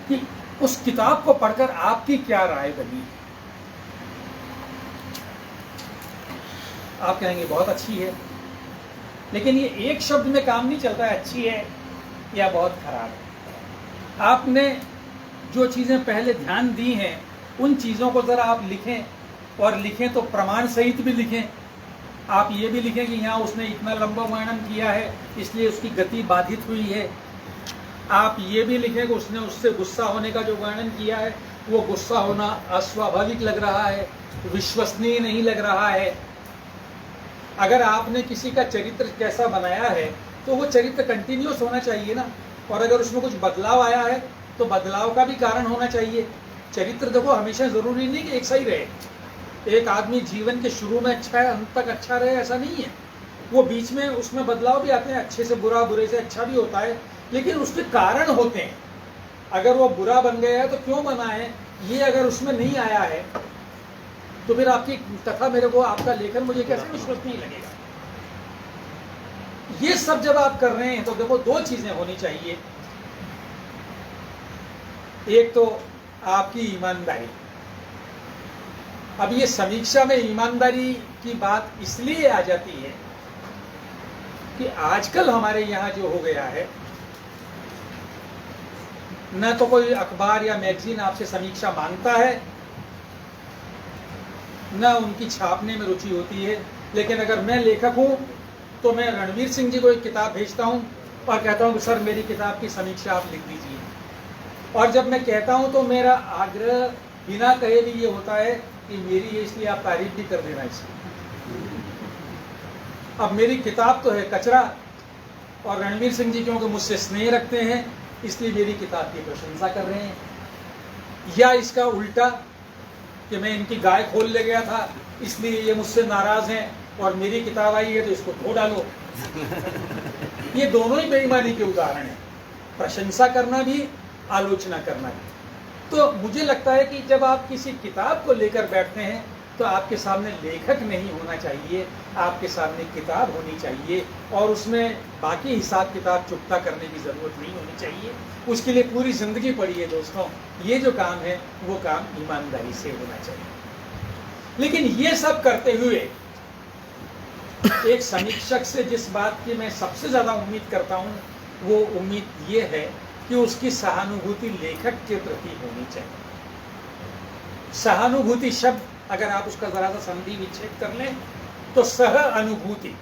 कि उस किताब को पढ़कर आपकी क्या राय बनी। आप कहेंगे बहुत अच्छी है, लेकिन ये एक शब्द में काम नहीं चलता है अच्छी है या बहुत खराब है। आपने जो चीजें पहले ध्यान दी हैं उन चीजों को जरा आप लिखें, और लिखें तो प्रमाण सहित भी लिखें। आप ये भी लिखें कि यहाँ उसने इतना लंबा वर्णन किया है इसलिए उसकी गति बाधित हुई है। आप ये भी लिखें कि उसने उससे गुस्सा होने का जो वर्णन किया है वो गुस्सा होना अस्वाभाविक लग रहा है, विश्वसनीय नहीं लग रहा है। अगर आपने किसी का चरित्र कैसा बनाया है तो वो चरित्र कंटिन्यूस होना चाहिए ना, और अगर उसमें कुछ बदलाव आया है तो बदलाव का भी कारण होना चाहिए। चरित्र देखो हमेशा ज़रूरी नहीं कि एक सा ही रहे। एक आदमी जीवन के शुरू में अच्छा है, अंत तक अच्छा रहे, ऐसा नहीं है। वो बीच में उसमें बदलाव भी आते हैं, अच्छे से बुरा, बुरे से अच्छा भी होता है, लेकिन उसके कारण होते हैं। अगर वो बुरा बन गया है तो क्यों बना है, ये अगर उसमें नहीं आया है तो फिर आपकी कथा मेरे को, आपका लेखन मुझे कैसे विश्वसनीय लगेगा। ये सब जब आप कर रहे हैं तो देखो दो चीजें होनी चाहिए। एक तो आपकी ईमानदारी। अब ये समीक्षा में ईमानदारी की बात इसलिए आ जाती है कि आजकल हमारे यहाँ जो हो गया है, न तो कोई अखबार या मैगजीन आपसे समीक्षा मांगता है, न उनकी छापने में रुचि होती है। लेकिन अगर मैं लेखक हूं तो मैं रणवीर सिंह जी को एक किताब भेजता हूं और कहता हूं कि सर मेरी किताब की समीक्षा आप लिख दीजिए। और जब मैं कहता हूं तो मेरा आग्रह बिना कहे भी ये होता है कि मेरी है इसलिए आप तारीफ भी कर देना इसकी। अब मेरी किताब तो है कचरा, और रणवीर सिंह जी क्योंकि मुझसे स्नेह रखते हैं इसलिए मेरी किताब की प्रशंसा कर रहे हैं। या इसका उल्टा कि मैं इनकी गाय खोल ले गया था इसलिए ये मुझसे नाराज हैं और मेरी किताब आई है तो इसको धो डालो। ये दोनों ही बेईमानी के उदाहरण हैं, प्रशंसा करना भी, आलोचना करना भी। तो मुझे लगता है कि जब आप किसी किताब को लेकर बैठते हैं तो आपके सामने लेखक नहीं होना चाहिए, आपके सामने किताब होनी चाहिए, और उसमें बाकी हिसाब किताब चुकता करने की ज़रूरत नहीं होनी चाहिए। उसके लिए पूरी ज़िंदगी पड़ी है दोस्तों। ये जो काम है वो काम ईमानदारी से होना चाहिए। लेकिन ये सब करते हुए एक समीक्षक से जिस बात की मैं सबसे ज़्यादा उम्मीद करता हूँ वो उम्मीद ये है कि उसकी सहानुभूति लेखक के प्रति होनी चाहिए। सहानुभूति शब्द अगर आप उसका जरा सा संधि विच्छेद कर लें तो सह अनुभूति।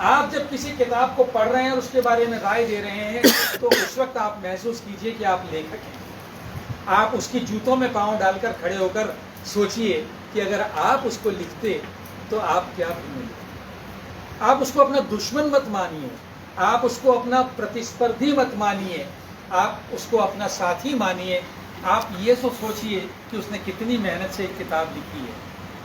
आप जब किसी किताब को पढ़ रहे हैं और उसके बारे में राय दे रहे हैं तो उस वक्त आप महसूस कीजिए कि आप लेखक हैं। आप उसकी जूतों में पांव डालकर खड़े होकर सोचिए कि अगर आप उसको लिखते तो आप क्या बनेंगे। आप उसको अपना दुश्मन मत मानिए, आप उसको अपना प्रतिस्पर्धी मत मानिए, आप उसको अपना साथी मानिए। आप ये तो सोचिए कि उसने कितनी मेहनत से एक किताब लिखी है,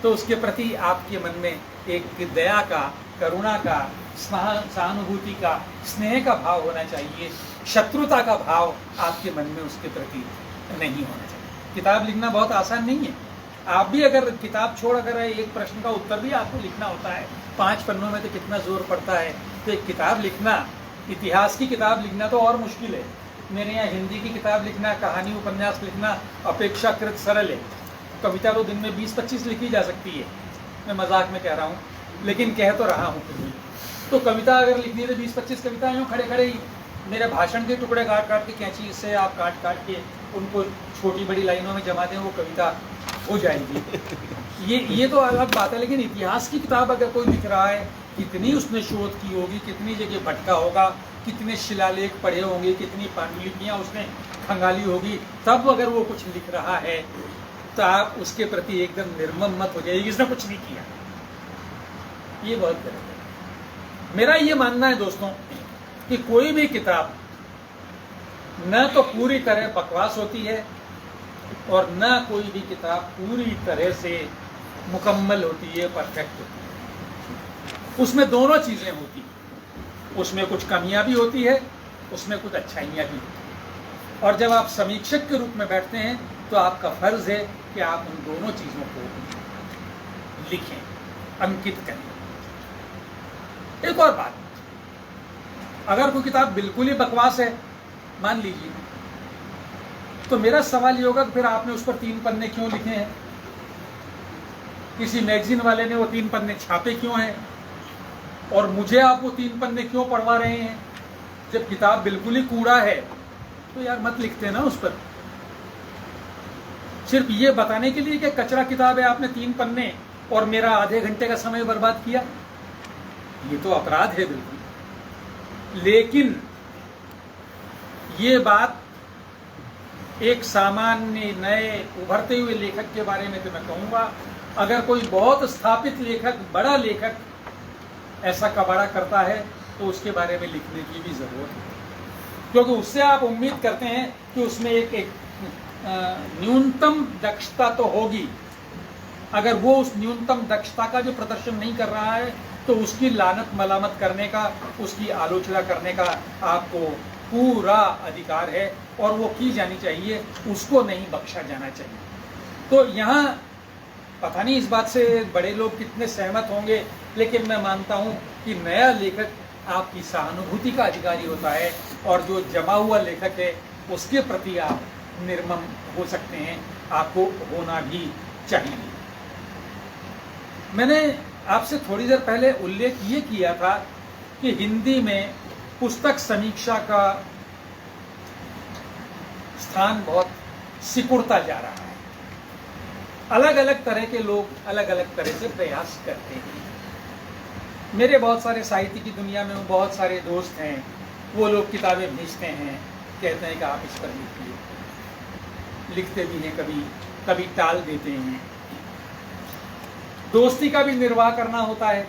तो उसके प्रति आपके मन में एक दया का, करुणा का, सहानुभूति का, स्नेह का भाव होना चाहिए। शत्रुता का भाव आपके मन में उसके प्रति नहीं होना चाहिए। किताब लिखना बहुत आसान नहीं है। आप भी अगर किताब छोड़ अगर एक प्रश्न का उत्तर भी आपको लिखना होता है 5 पन्नों में तो कितना जोर पड़ता है। तो एक किताब लिखना, इतिहास की किताब लिखना तो और मुश्किल है। मेरे यहाँ हिंदी की किताब लिखना, कहानी उपन्यास लिखना अपेक्षाकृत सरल है। कविता तो दिन में 20-25 लिखी जा सकती है, मैं मजाक में कह रहा हूँ, लेकिन कह तो रहा हूँ फिर भी। तो कविता अगर लिखनी है तो 20-25 कविता यूँ खड़े खड़े ही मेरे भाषण के टुकड़े काट काट के कैंची से आप काट काट के उनको छोटी बड़ी लाइनों में जमा दें, वो कविता हो जाएगी। ये तो अलग बात है। लेकिन इतिहास की किताब अगर कोई लिख रहा है, कितनी उसने शोध की होगी, कितनी जगह भटका होगा, कितने शिलालेख पढ़े होंगे, कितनी पांडुलिपियाँ उसने खंगाली होगी, तब अगर वो कुछ लिख रहा है तो आप उसके प्रति एकदम निर्मम मत हो जाइए, इसने कुछ नहीं किया। ये बहुत गलत है। मेरा ये मानना है दोस्तों कि कोई भी किताब न तो पूरी तरह बकवास होती है और न कोई भी किताब पूरी तरह से मुकम्मल होती है, परफेक्ट होती है। उसमें दोनों चीज़ें होती हैं। उसमें कुछ कमियां भी होती है, उसमें कुछ अच्छाइयाँ भी होती हैं। और जब आप समीक्षक के रूप में बैठते हैं तो आपका फर्ज है कि आप उन दोनों चीज़ों को लिखें, अंकित करें। एक और बात, अगर कोई किताब बिल्कुल ही बकवास है मान लीजिए, तो मेरा सवाल ये होगा कि फिर आपने उस पर 3 पन्ने क्यों लिखे हैं? किसी मैगजीन वाले ने वो 3 पन्ने छापे क्यों हैं? और मुझे आप वो 3 पन्ने क्यों पढ़वा रहे हैं? जब किताब बिल्कुल ही कूड़ा है तो यार मत लिखते ना उस पर। सिर्फ ये बताने के लिए कि कचरा किताब है आपने 3 पन्ने और मेरा आधे घंटे का समय बर्बाद किया, ये तो अपराध है बिल्कुल। लेकिन ये बात एक सामान्य नए उभरते हुए लेखक के बारे में तो मैं कहूँगा, अगर कोई बहुत स्थापित लेखक, बड़ा लेखक ऐसा कबाड़ा करता है तो उसके बारे में लिखने की भी ज़रूरत है, क्योंकि उससे आप उम्मीद करते हैं कि उसमें एक न्यूनतम दक्षता तो होगी। अगर वो उस न्यूनतम दक्षता का जो प्रदर्शन नहीं कर रहा है तो उसकी लानत मलामत करने का, उसकी आलोचना करने का आपको पूरा अधिकार है और वो की जानी चाहिए, उसको नहीं बख्शा जाना चाहिए। तो यहाँ पता नहीं इस बात से बड़े लोग कितने सहमत होंगे, लेकिन मैं मानता हूँ कि नया लेखक आपकी सहानुभूति का अधिकारी होता है और जो जमा हुआ लेखक है उसके प्रति आप निर्मम हो सकते हैं, आपको होना भी चाहिए। मैंने आपसे थोड़ी देर पहले उल्लेख ये किया था कि हिंदी में पुस्तक समीक्षा का स्थान बहुत सिकुड़ता जा रहा है। अलग अलग तरह के लोग अलग अलग तरह से प्रयास करते हैं। मेरे बहुत सारे साहित्य की दुनिया में बहुत सारे दोस्त हैं, वो लोग किताबें भेजते हैं, कहते हैं कि आप इस पर लिखिए, लिखते भी हैं, कभी कभी टाल देते हैं। दोस्ती का भी निर्वाह करना होता है,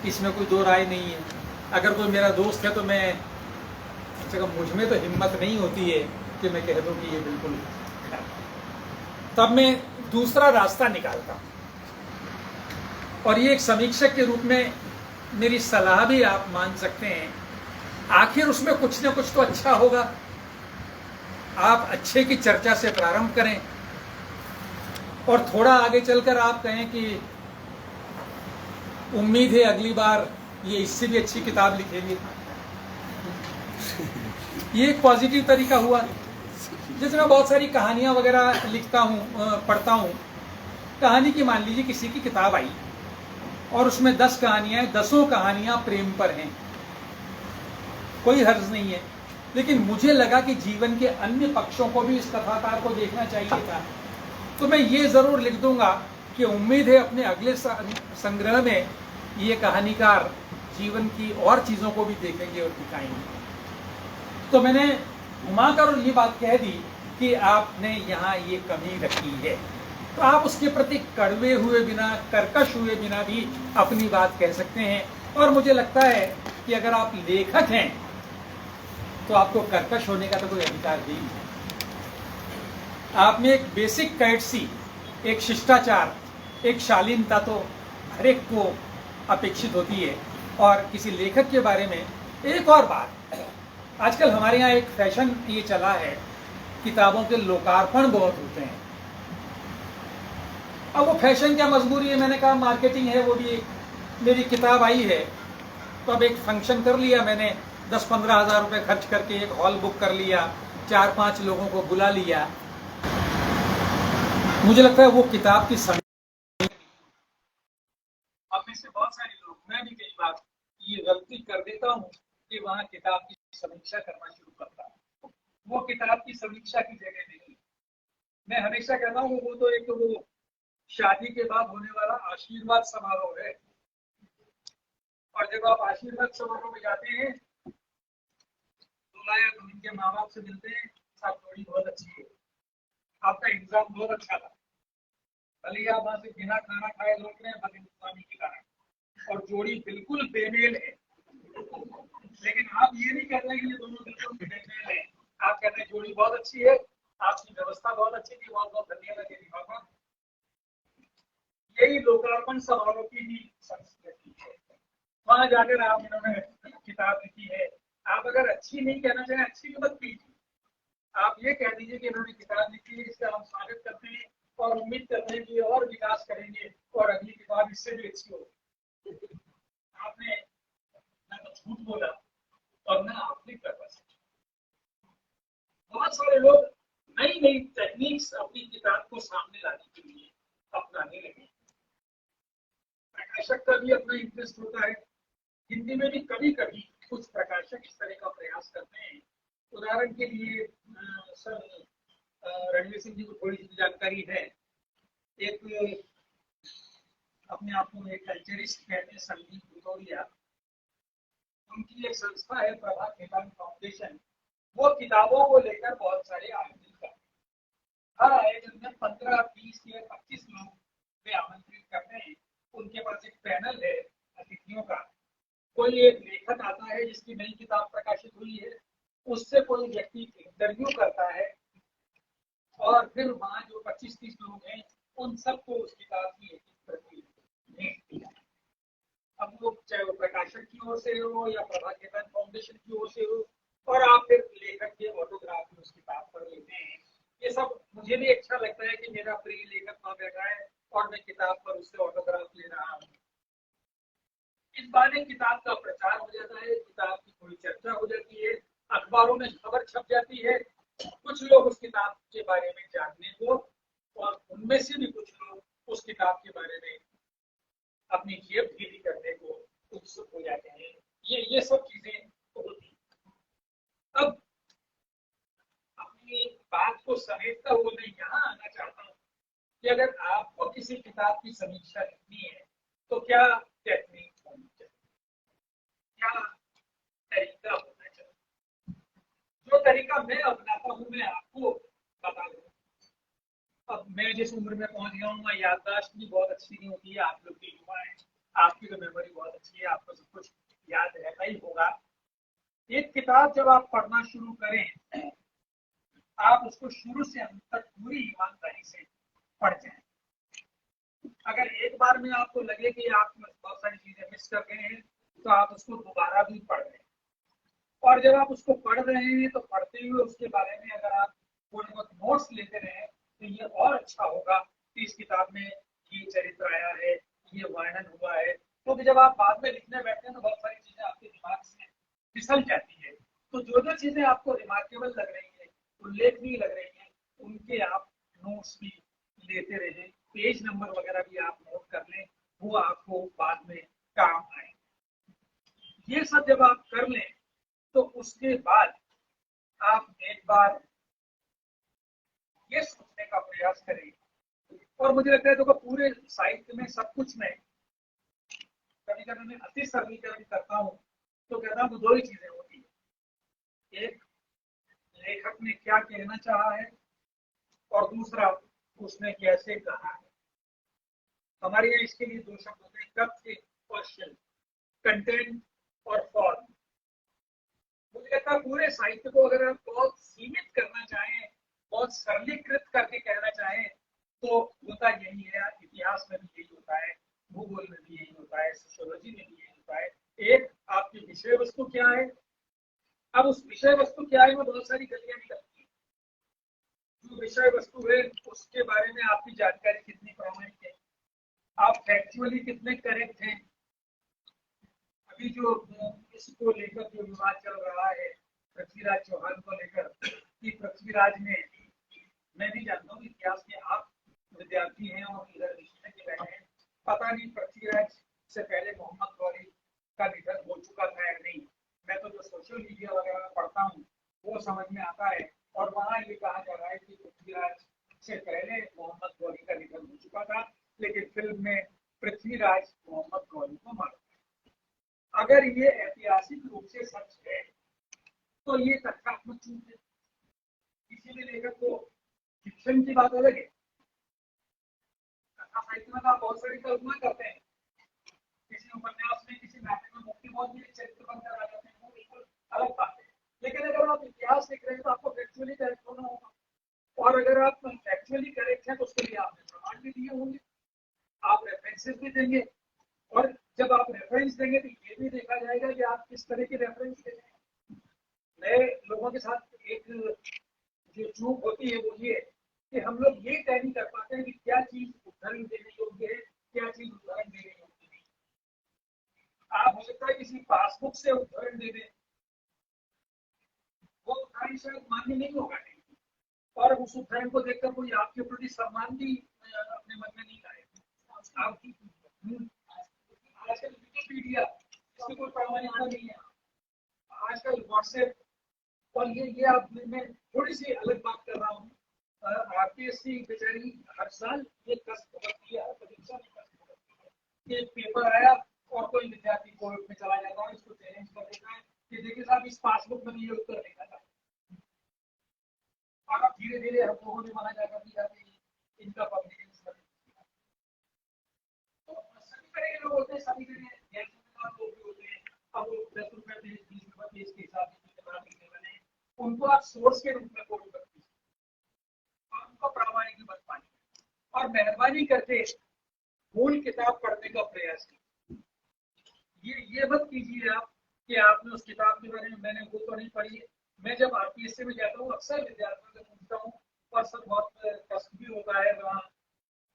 इसमें कोई दो राय नहीं है। अगर कोई मेरा दोस्त है तो मैं कम से कम मुझ में तो हिम्मत नहीं होती है कि मैं कह दूं कि ये बिल्कुल खराब, तब मैं दूसरा रास्ता निकालता हूं। और ये एक समीक्षक के रूप में मेरी सलाह भी आप मान सकते हैं, आखिर उसमें कुछ ना कुछ तो अच्छा होगा। आप अच्छे की चर्चा से प्रारंभ करें और थोड़ा आगे चलकर आप कहें कि उम्मीद है अगली बार ये इससे भी अच्छी किताब लिखेंगे। ये एक पॉजिटिव तरीका हुआ। जैसे मैं बहुत सारी कहानियां वगैरह लिखता हूँ, पढ़ता हूँ। कहानी की मान लीजिए किसी की किताब आई और उसमें 10 कहानियां हैं, 10 कहानियां प्रेम पर हैं, कोई हर्ज नहीं है, लेकिन मुझे लगा कि जीवन के अन्य पक्षों को भी इस कथाकार को देखना चाहिए था, तो मैं ये जरूर लिख दूंगा कि उम्मीद है अपने अगले संग्रह में ये कहानीकार जीवन की और चीजों को भी देखेंगे और दिखाएंगे। तो मैंने घुमाकर ये बात कह दी कि आपने यहाँ ये कमी रखी है, तो आप उसके प्रति कड़वे हुए बिना, कर्कश हुए बिना भी अपनी बात कह सकते हैं। और मुझे लगता है कि अगर आप लेखक हैं तो आपको कर्कश होने का तो कोई अधिकार नहीं है। आप में एक बेसिक कर्टसी, एक शिष्टाचार, एक शालीनता तो हर एक को अपेक्षित होती है। और किसी लेखक के बारे में एक और बात, आजकल हमारे यहाँ एक फैशन ये चला है, किताबों के लोकार्पण बहुत होते हैं। अब वो फैशन क्या मजबूरी है, मैंने कहा मार्केटिंग है, वो भी मेरी किताब आई है तो अब एक फंक्शन कर लिया मैंने, 10-15 हज़ार रुपये खर्च करके एक हॉल बुक कर लिया, 4-5 लोगों को बुला लिया। मुझे लगता है वो किताब की अब में से बहुत सारे लोग, मैं भी कई बार ये गलती कर देता हूँ कि वहाँ किताब की समीक्षा करना शुरू करता हूँ। वो किताब की समीक्षा की जगह नहीं। मैं हमेशा कहता हूँ वो तो एक वो शादी के बाद होने वाला आशीर्वाद समारोह है, और जब आप आशीर्वाद समारोह में जाते हैं, दूल्हा या दुल्हन के माँ बाप से मिलते हैं, साहब जोड़ी बहुत अच्छी है, आपका एग्जाम बहुत अच्छा था, भले आप वहां से बिना खाना खाए लौट रहे हैं बदइंतजामी के कारण, और जोड़ी बिल्कुल बेमेल है, लेकिन आप ये नहीं कहते कि ये दोनों बिल्कुल बेमेल है, आप कहते हैं जोड़ी बहुत अच्छी है, आपकी व्यवस्था बहुत अच्छी थी, बहुत बहुत धन्यवाद देवी बाबा। यही लोकार्पण समारोह की ही संस्कृति है। वहां जाकर आप इन्होंने किताब लिखी है, आप अगर अच्छी नहीं कहना चाहें, अच्छी भी मत कीजिए, आप ये कह दीजिए कि इन्होंने किताब लिखी है, इसका हम स्वागत करते हैं और उम्मीद करते हैं कि और विकास करेंगे और अगली किताब इससे भी अच्छी होगी। आपने ना तो झूठ बोला और ना आपने करवा सका। बहुत सारे लोग नई नई टेक्निक्स अपनी किताब को सामने लाने के लिए अपनाने लगे। प्रकाशक का भी अपना इंटरेस्ट होता है। हिंदी में भी कभी कभी कुछ प्रकाशक इस तरह का प्रयास करते हैं। उदाहरण के लिए सर रणवीर सिंह जी को थोड़ी सी जानकारी है, एक अपने आप को एक कल्चरिस्ट कहते हैं, संदीप भुतौरिया, उनकी एक संस्था है प्रभा खेतान फाउंडेशन, वो किताबों को लेकर बहुत सारे आयोजन करते हैं। हर आयोजन में 15, 20 या 25 लोग वे आमंत्रित करते हैं। उनके पास एक पैनल है अतिथियों का, कोई एक लेखक आता है जिसकी नई किताब प्रकाशित हुई है, उससे कोई व्यक्ति इंटरव्यू करता है और फिर वहां जो 25-30 लोग हैं उन सबको उस किताब की एक प्रति भेंट किया। अब वो चाहे वो प्रकाशक की ओर से हो या प्रभा खेतान फाउंडेशन की ओर से हो और आप फिर लेखक के ऑटोग्राफ भी उस किताब पर लेते हैं। ये सब मुझे भी अच्छा लगता है कि मेरा प्रिय लेखक वहां बैठा है और मैं किताब पर उससे ऑटोग्राफ ले रहा हूँ। इस बहाने किताब का प्रचार हो जाता है, किताब की थोड़ी चर्चा हो जाती है, अखबारों में खबर छप जाती है, कुछ लोग उस किताब के बारे में जानने को और उनमें से भी कुछ लोग उस किताब के बारे में अपनी जेब ढीली करने को उत्सुक हो जाते हैं। ये सब चीजें होती हैं। अब अपनी बात को समेटता हुआ मैं यहाँ आना चाहता हूँ कि अगर आपको किसी किताब की समीक्षा लिखनी है तो क्या टेक्निक होनी चाहिए, क्या तरीका होना चाहिए। जो तरीका मैं अपनाता हूँ मैं आपको बता दूँ। अब मैं जिस उम्र में पहुंच गया हूँ, याददाश्त भी बहुत अच्छी नहीं होती है। आप लोग भी युवा हैं, आपकी तो मेमोरी बहुत अच्छी है, आपको सब कुछ याद रहता ही होगा। एक किताब जब आप पढ़ना शुरू करें, आप उसको शुरू से अंत तक पूरी ईमानदारी से पढ़ जाएं। अगर एक बार में आपको लगे कि आप बहुत सारी चीजें मिस कर गए हैं तो आप उसको दोबारा भी पढ़ लें। और जब आप उसको पढ़ रहे हैं तो पढ़ते हुए उसके बारे में अगर आप थोड़े बहुत नोट्स लेते रहे तो ये और अच्छा होगा कि इस किताब में ये चरित्र आया है, ये वर्णन हुआ है। क्योंकि जब आप बाद में लिखने बैठते हैं तो बहुत सारी चीजें आपके दिमाग से फिसल जाती है। तो जो जो चीजें आपको रिमार्केबल लग रही है, उल्लेखनीय लग रही है, उनके आप नोट्स भी लेते रहे, पेज नंबर वगैरह भी आप नोट कर लें, वो आपको बाद में काम आए। ये सब जब आप कर लें तो उसके बाद आप एक बार ये सोचने का प्रयास करें। और मुझे लगता है तो पूरे साहित्य में सब कुछ में कभी कभी मैं अति सरलीकरण करता हूँ तो कहता हूँ दो ही चीजें होती है, एक लेखक ने क्या कहना चाहा है और दूसरा उसने कैसे कहा है। हमारे यहाँ इसके लिए दो शब्द होते हैं, कथ्य और शिल्प, कंटेंट और फॉर्म। मुझे लगता है पूरे साहित्य को अगर आप बहुत सीमित करना चाहें, बहुत सरलीकृत करके कहना चाहें तो होता यही है। इतिहास में भी यही होता है, भूगोल में भी यही होता है, सोशियोलॉजी में भी यही होता है। एक आपकी विषय वस्तु क्या है, अब उस विषय वस्तु क्या है में बहुत सारी गलियां निकलती है। जो विषय वस्तु है उसके बारे में आपकी जानकारी कितनी प्रामाणिक है, आप फैक्चुअली कितने करेक्ट हैं। अभी जो इसको लेकर जो विवाद चल रहा है पृथ्वीराज चौहान को लेकर कि पृथ्वीराज ने, मैं भी जानता हूँ इतिहास के आप विद्यार्थी हैं और इधर विशेषज्ञ बैठे हैं, पता नहीं पृथ्वीराज से पहले मोहम्मद गौरी का निधन हो चुका था या नहीं। मैं तो जो सोशल मीडिया वगैरह पढ़ता हूँ वो समझ में आता है और वहां ये कहा जा रहा है कि पृथ्वीराज से पहले मोहम्मद गौरी का निधन हो चुका था, लेकिन फिल्म में पृथ्वीराज मोहम्मद गौरी को मार। अगर ये ऐतिहासिक रूप से सच है तो ये तथ्यात्मक चूक है। किसी भी लेखक को फिक्शन की बात अलग है, कथा साहित्य में आप बहुत सारी कल्पना करते हैं, किसी उपन्यास में किसी नाटक में मुक्ति बहुत भी चरित्र बनकर आ जाते हैं, वो बिल्कुल अलग बात है। लेकिन अगर आप इतिहास लिख रहे हैं तो आपको फैक्चुअली करेक्ट होना होगा, और अगर आप फैक्चुअली करेक्ट है तो उसके लिए आपने प्रमाण भी दिए होंगे, आप रेफरेंसेस भी देंगे। और जब आप रेफरेंस देंगे तो ये भी देखा जाएगा कि आप किस तरह के रेफरेंस दे रहे हैं। नए लोगों के साथ एक जो चूक होती है वो ये कि हम लोग ये तय नहीं कर पाते हैं कि क्या चीज उदाहरण देने योग्य है, क्या चीज उदाहरण देने योग्य नहीं। आप हो सकता है किसी पासबुक से उदाहरण दे दें, वो उदाहरण शायद मान्य नहीं होगा, और उस उदाहरण को देखकर कोई आपके प्रति सम्मान भी अपने मन में नहीं लाएगा। आजकल विकिपीडिया इसकी कोई प्रामाणिकता नहीं है, आजकल व्हाट्सएप, और ये आप मैं थोड़ी सी अलग बात कर रहा हूँ। आरपीएससी बेचारी हर साल ये कष्ट करती है, हर परीक्षा में कष्ट करती है कि पेपर आया और कोई विद्यार्थी कोर्ट में चला जाता है, इसको चैलेंज कर देता है कि देखिए साहब इस पासबुक में ये उत्तर लिखा था, और अब धीरे धीरे हम लोगों ने माना जाकर दिया कि इनका पब्लिकेशन सभी तरह के लोग होते हैं, सभी तरह गैर जिम्मेदार लोग भी होते हैं। अब वो 10 रुपए पेज 20 रुपए पेज के हिसाब से किताब लिखने वाले, उनको आप सोर्स के रूप में कोट कर दीजिए और उनको प्रामाणिक भी बन पाएंगे। और मेहरबानी करके मूल किताब पढ़ने का प्रयास कीजिए। ये मत कीजिए आप कि आपने उस किताब के बारे में, मैंने वो तो नहीं पढ़ी है। मैं जब आरपीएससी में जाता हूँ अक्सर विद्यार्थियों से पूछता हूँ, और सब बहुत कष्ट भी होता है वहाँ,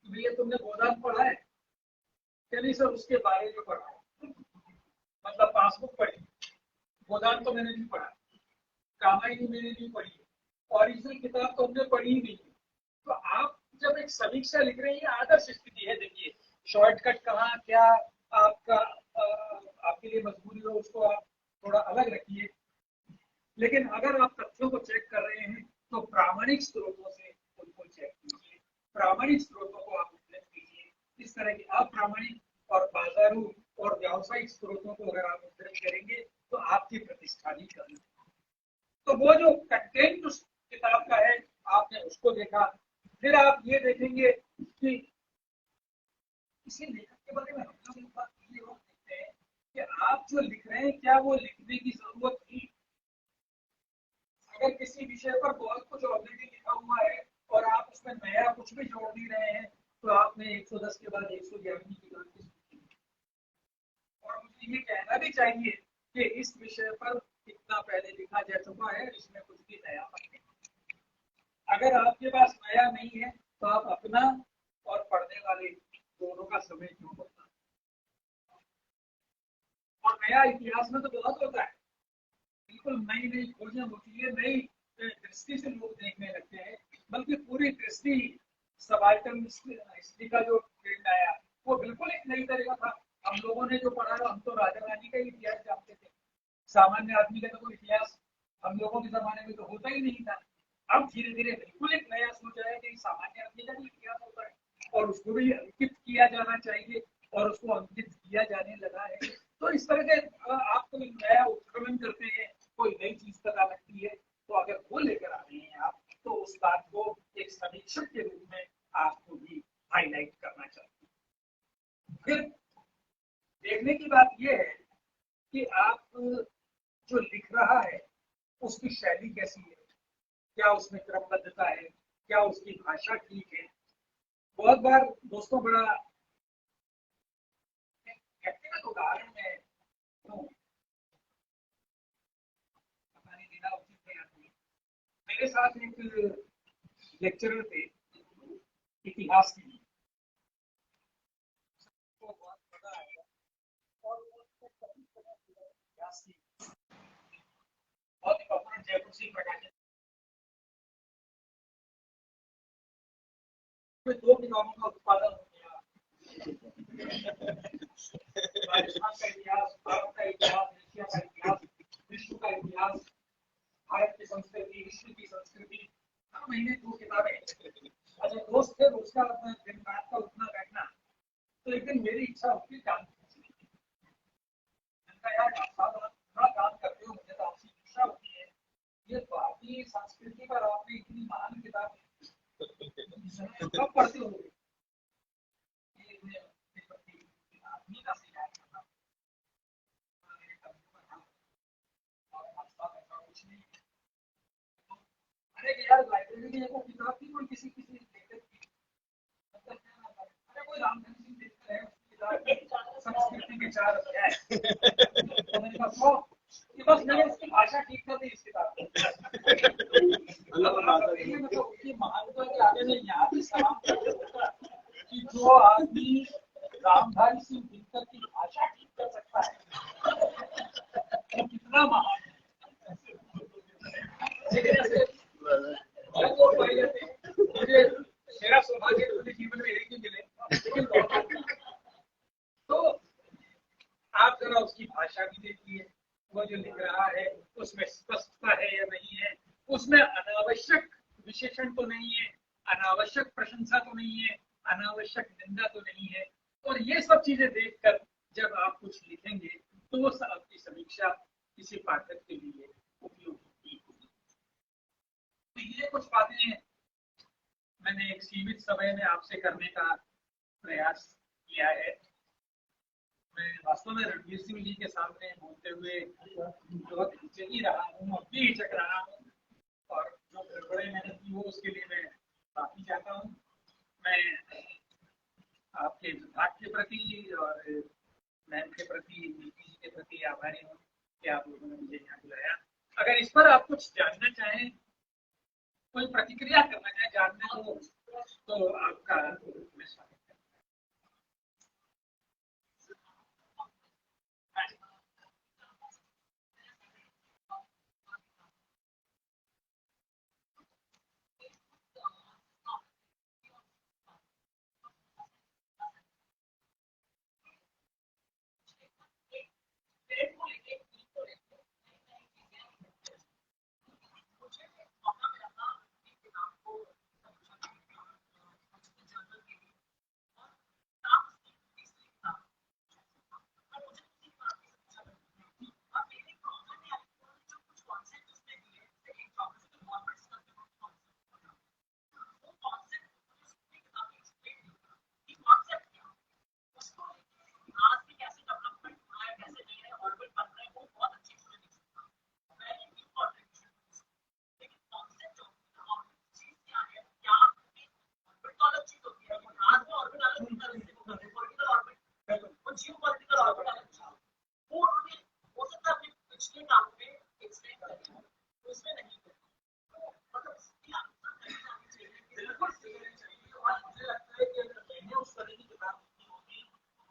कि भैया तुमने गोदान पढ़ा है? क्या नहीं सर, उसके बारे में पढ़ा है, मतलब पासबुक पढ़ी, गोदान तो मैंने नहीं पढ़ा, रामायण मैंने नहीं पढ़ी है, ओरिजिनल किताब तो हमने पढ़ी ही नहीं है। तो आप जब एक समीक्षा लिख रहे हैं, ये आदर्श स्थिति है। देखिए शॉर्टकट कहाँ क्या आपका आपके लिए मजबूरी हो, उसको आप थोड़ा अलग रखिए, लेकिन अगर आप तथ्यों को चेक कर रहे हैं तो प्रामाणिक स्रोतों से उनको चेक कीजिए, प्रामाणिक स्रोतों को आप उद्धृत कीजिए। इस तरह की अप्रामाणिक और बाजारू और व्यावसायिक स्रोतों को अगर आप उद्धृत करेंगे तो आपकी प्रतिष्ठा भी कम। तो वो जो कंटेंट उस किताब का है, आपने उसको देखा, फिर आप ये देखेंगे कि किसी लेखक के बारे में हम लोग एक बात ये और देखते हैं कि आप जो लिख रहे हैं क्या वो लिखने की जरूरत थी? अगर किसी विषय पर बहुत कुछ ऑलरेडी लिखा हुआ है और आप उसमें नया कुछ भी जोड़ नहीं रहे हैं, तो आपने 110 के बाद 111 की बात की। और मुझे ये कहना भी चाहिए कि इस विषय पर इतना पहले लिखा जा चुका है, इसमें कुछ भी नया नहीं। अगर आपके पास नया नहीं है तो आप अपना और पढ़ने वाले दोनों का समय क्यों बढ़ता? और नया इतिहास में तो बहुत होता है, बिल्कुल नई नई खोजें होती है, नई दृष्टि से लोग देखने लगते हैं, बल्कि पूरी दृष्टि सबाल्टर्न हिस्ट्री का जो ट्रेंड आया वो बिल्कुल एक नई तरीका था। हम लोगों ने जो पढ़ा, हम तो राजा रानी का इतिहास जानते थे, सामान्य आदमी का तो कोई इतिहास हम लोगों के जमाने में तो होता ही नहीं था। अब धीरे धीरे बिल्कुल एक नया सोच आया कि सामान्य आदमी का भी इतिहास होता है और उसको भी अंकित किया जाना चाहिए, और उसको अंकित किया जाने लगा है। तो इस तरह के आप कोई नया उत्खनन करते हैं, कोई नई चीज पता लगती है, तो अगर वो लेकर आ रहे हैं आप, तो उस बात को एक समीक्षक के रूप में आपको भी हाईलाइट करना चाहिए। फिर देखने की बात यह है कि आप जो लिख रहा है उसकी शैली कैसी है, क्या उसमें क्रमबद्धता है, क्या उसकी भाषा ठीक है। बहुत बार दोस्तों बड़ा व्यक्तिगत उदाहरण में तो बताने देना उचित नहीं आती। मेरे साथ एक लेक्चरर थे इतिहास के लिए, तो बहुत मजा आया, और वो कभी इतिहास की बहुत ही पॉपुलर जयपुर सिंह पटाखे में दो किताबों का उत्पादन हो गया, राजस्थान का इतिहास, भारत का इतिहास, एशिया का इतिहास, विश्व का इतिहास, भारत की संस्कृति, विश्व की संस्कृति, हर महीने दो किताबें। अच्छा दोस्त थे, उसका दिन रात का उतना बैठना, तो एक दिन मेरी इच्छा होती काम की। यार थोड़ा काम करते हो, मुझे तो आपसे इच्छा होती है, ये भारतीय संस्कृति पर आपने इतनी महान किताब कब पढ़ते हो? आदमी का कुछ नहीं। अरे यार लाइब्रेरी में किताब थी कोई किसी किसी लेखक की, मतलब अरे कोई रामधन सिंह दिखता है उसकी किताब संस्कृति के 4 अध्याय, तो मैंने कहा कि बस मैंने उसकी भाषा ठीक कर दी इस किताब को। मतलब उसकी महानता के आगे में यहाँ भी सलाम करता कि जो आदमी रामधारी सिंह दिनकर की भाषा ठीक कर सकता है वो कितना महान है। लेकिन ऐसे वो पाए जाते हैं, मुझे मेरा सौभाग्य पूरे जीवन में एक ही मिले, लेकिन तो आप जरा उसकी भाषा भी देखिए, वो जो लिख रहा है उसमें स्पष्टता है या नहीं है, उसमें अनावश्यक विशेषण तो नहीं है, अनावश्यक प्रशंसा तो नहीं है, अनावश्यक निंदा तो नहीं है। और ये सब चीजें देखकर जब आप कुछ लिखेंगे तो वो आपकी समीक्षा किसी पाठक के लिए उपयोगी होगी। तो ये कुछ बातें मैंने एक सीमित समय में आपसे करने का प्रयास किया है। मैं वास्तव में रणवीर सिंह जी के सामने बोलते हुए बहुत हिचक ही रहा हूँ, अब भी हिचक रहा हूँ, और जो गड़बड़े मैंने की हो उसके लिए मैं माफी चाहता हूँ। मैं आपके विभाग के प्रति और मैम के प्रति, नीति जी के प्रति आभारी हूँ। कि आप लोगों ने मुझे यहाँ बुलाया। अगर इस पर आप कुछ जानना चाहें, कोई प्रतिक्रिया करना चाहें, जानना हो तो आपका मैं स्वागत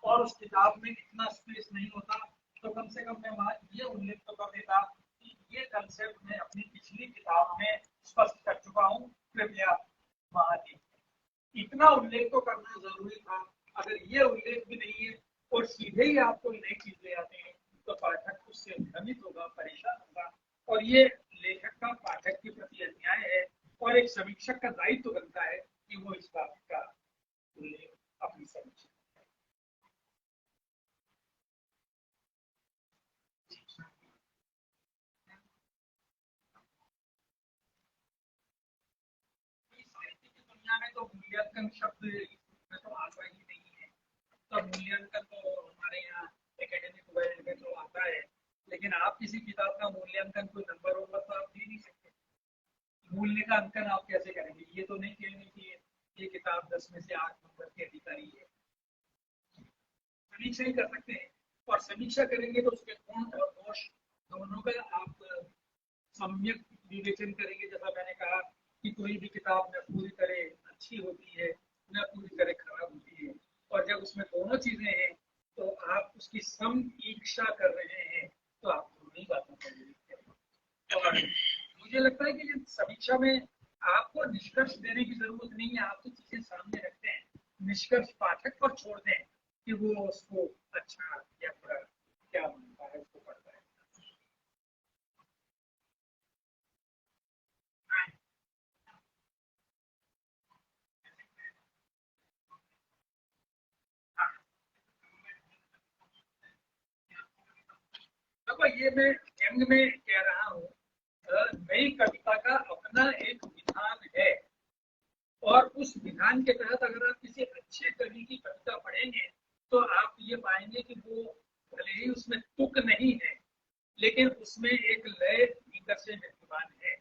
और उस किताब में इतना स्पेस नहीं होता, तो कम से कम मैं वहां ये उल्लेख तो कर देता कि ये कंसेप्ट मैं अपनी पिछली किताब में स्पष्ट कर चुका हूँ, कृपया वहां देखिए। इतना उल्लेख तो करना जरूरी था। अगर ये उल्लेख भी नहीं है और सीधे ही आप कोई नई चीज ले आते हैं, तो पाठक उससे भ्रमित होगा, परेशान होगा। और ये लेखक का पाठक के प्रति अन्याय है, और एक समीक्षक का दायित्व बनता है कि वो इस बात का उल्लेख अपनी समीक्षा। साहित्य की दुनिया में तो मूल्यांकन शब्द में तो आता ही नहीं है। तो मूल्यांकन तो हमारे यहाँ एकेडमिक वर्ल्ड में तो आता है, लेकिन आप किसी किताब का मूल्यांकन कोई नंबर होगा तो आप दे नहीं सकते। मूल्य का अंकन आप कैसे करेंगे? ये तो नहीं कहेंगे कि ये किताब 10 में से 8 नंबर की अधिकारी है। समीक्षा ही कर सकते हैं, और समीक्षा करेंगे तो उसके गुण और दोष दोनों का आप सम्यक विवेचन करेंगे। जैसा मैंने कहा कि कोई भी किताब न पूरी तरह अच्छी होती है, न पूरी तरह खराब होती है, और जब उसमें दोनों चीजें हैं तो आप उसकी समीक्षा कर रहे हैं, तो आप दोनों ही बातों को करें। और मुझे लगता है कि समीक्षा में आपको निष्कर्ष देने की जरूरत नहीं है, आप तो चीजें सामने रखते हैं, निष्कर्ष पाठक पर छोड़ दें कि वो उसको अच्छा या बुरा क्या मानता है, उसको पढ़ता है। हाँ, देखो ये मैं व्यंग में कह रहा हूँ, नई कविता का अपना एक विधान है, और उस विधान के तहत अगर आप किसी अच्छे कवि की कविता पढ़ेंगे तो आप ये पाएंगे कि वो भले ही उसमें तुक नहीं है, लेकिन उसमें एक लय भीतर से विद्यमान है।